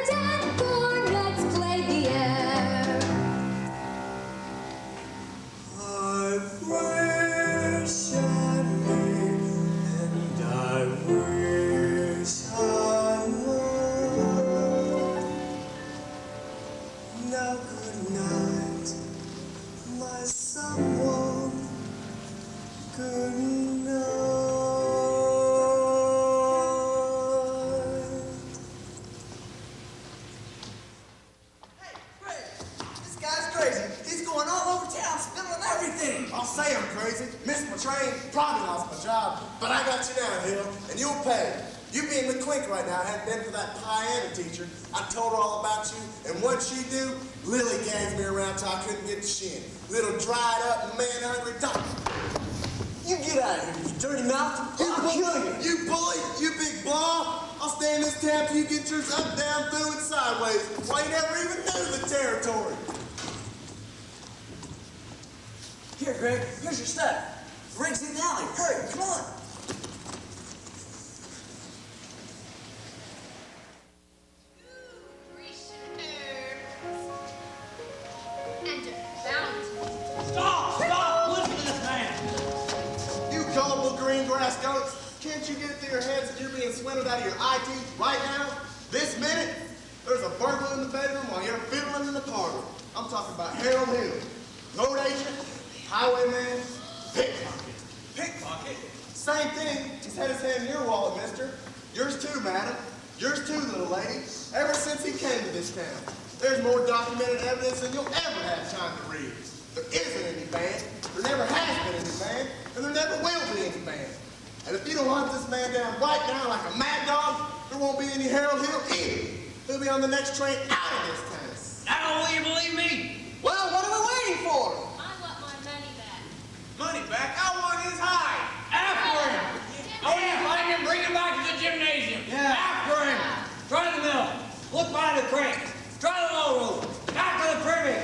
110 cornets played the air, I wish I may, and I wish I might. Now good night, my someone. Good night. This guy's crazy. He's going all over town spilling everything. I'll say I'm crazy. Missed my train, probably lost my job. But I got you now, Hill, and you'll pay. You'd be in the clink right now. Hadn't been for that piano teacher. I told her all about you, and what'd she do? Lily gagged me around till I couldn't get the shin. Little dried up, man-hungry dog. You get out of here, you dirty mouth. I'll kill you. You bully, you big blah. I'll stay in this town till you get yours up, down, through, and sideways. Why you never even knew the territory. Here, Greg, here's your stuff. The rig's in the alley. Hurry, come on. Stop! Listen to this man! You gullible green grass goats! Can't you get it through your heads that you're being swindled out of your eye teeth right now? This minute? There's a burglar in the bedroom while you're fiddling in the parlor. I'm talking about Harold Hill. Road agent, highwayman, pickpocket. Pickpocket? Same thing. He's had his hand in your wallet, mister. Yours too, madam. Yours too, little lady. Ever since he came to this town. There's more documented evidence than you'll ever have time to read. There isn't any band. There never has been any band. And there never will be any band. And if you don't hunt this man down right now like a mad dog, there won't be any Harold Hill either. He'll be on the next train out of this town. Now will you believe me? Well, what are we waiting for? I want my money back. Money back? I want his hide. After him! Go and find him, bring him back to the gymnasium. Yeah. After him! Try the mill. Look behind the crate. Try the low road. After the privy.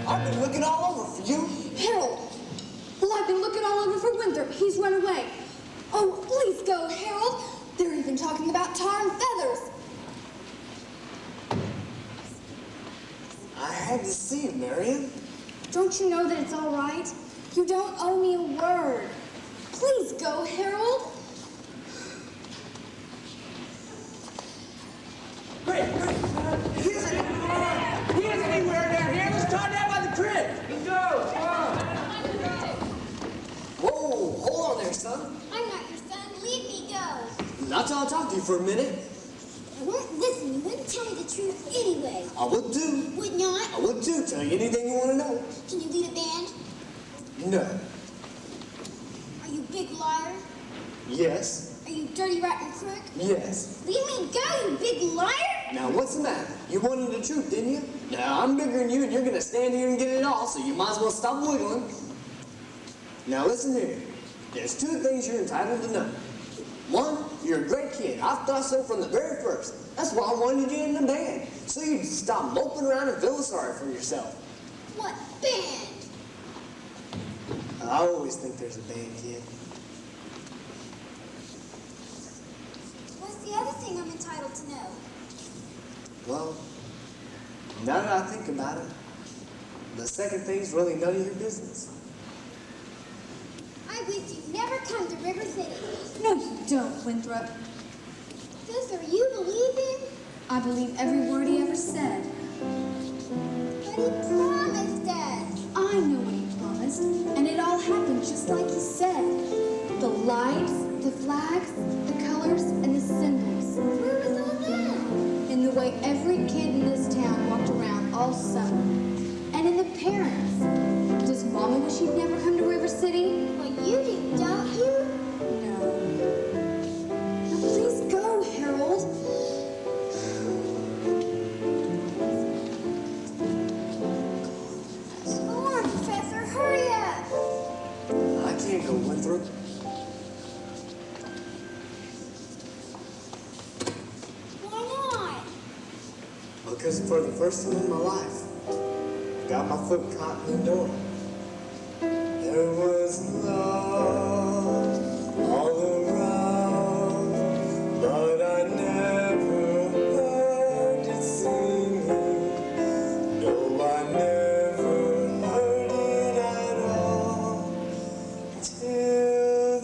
I've been looking all over for you. Harold! Well, I've been looking all over for Winthrop. He's run away. Oh, please go, Harold. They're even talking about tar and feathers. I had to see him, Marion. Don't you know that it's all right? You don't owe me a word. Please go, Harold. Great. He isn't anywhere down here. Let's talk down by the crib. Let's go. Come on. Whoa, hold on there, son. I'm not your son. Leave me go. Not till I'll talk to you for a minute. I won't listen. You wouldn't tell me the truth anyway. I would do. Would not? I would do. Tell you anything you want to know. Can you lead a band? No. Are you a big liar? Yes. Are you dirty, rotten crook? Yes. Leave me go, you big liar! Now, what's the matter? You wanted the truth, didn't you? Now, I'm bigger than you, and you're going to stand here and get it all, so you might as well stop wiggling. Now, listen here. There's two things you're entitled to know. One, you're a great kid. I've thought so from the very first. That's why I wanted you to get in the band, so you'd stop moping around and feeling sorry for yourself. What band? I always think there's a band, kid. What's the other thing I'm entitled to know? Well, now that I think about it, the second thing's really none of your business. I wish you'd never come to River City. No, you don't, Winthrop. Sister, you believe him? I believe every word he ever said. But he promised us. I know what he promised, and it all happened just like he said. The lights, the flags, the colors, and the symbols. Where was all that? In the way every kid in this town walked around all summer. And in the parents. Does Mama wish he'd never come to River City? Well, you do, don't you? No. Now please go, Harold. Come on, Professor, hurry up. I can't go, Winthrop. Why not? Because for the first time in my life, I got my foot caught in the door. There was love all around, but I never heard it singing. No, I never heard it at all till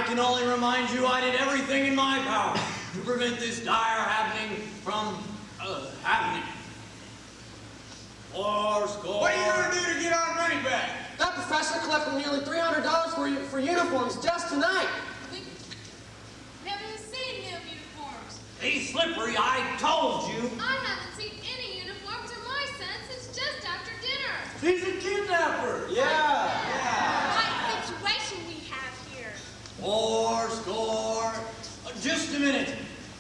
can only remind you I did everything in my power to prevent this dire happening from happening. Or score. What are you going to do to get our money back? That professor collected nearly $300 for uniforms just tonight. Haven't seen new uniforms. He's slippery, I told you. I haven't seen any uniforms or my son since just after dinner. He's a kidnapper. Right situation we have here. Or score. Just a minute.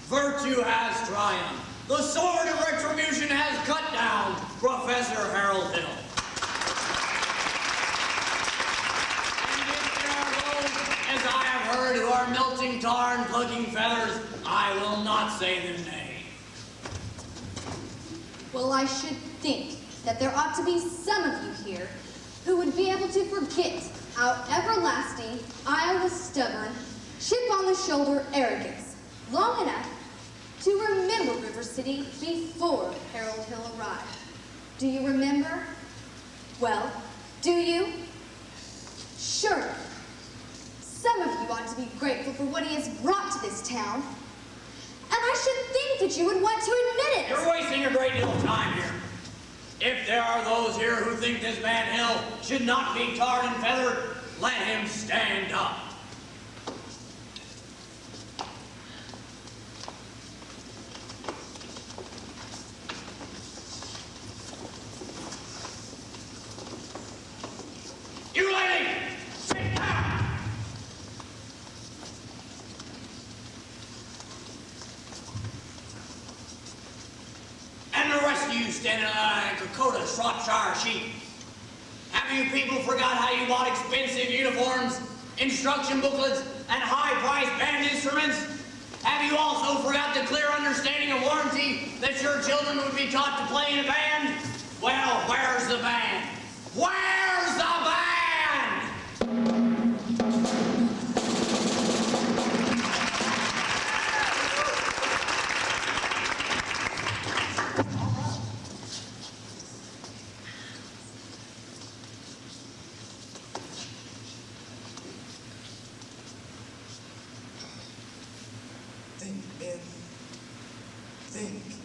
Virtue has triumphed. The sword of retribution has cut down Professor Harold Hill. And if there are those, as I have heard, who are melting tar and plucking feathers, I will not say their name. Well, I should think that there ought to be some of you here who would be able to forget our everlasting, Iowa stubborn, chip-on-the-shoulder arrogance long enough to remember River City before Harold Hill arrived. Do you remember? Well, do you? Sure. Some of you ought to be grateful for what he has brought to this town. And I should think that you would want to admit it. You're wasting a great deal of time here. If there are those here who think this man Hill should not be tarred and feathered, let him stand up. You lady, sit down. And the rest of you standing like Dakota Shropshire sheep. Have you people forgot how you bought expensive uniforms, instruction booklets, and high-priced band instruments? Have you also forgot the clear understanding of warranty that your children would be taught to play in a band? Well, where's the band? Where's the band? Think, men. Think.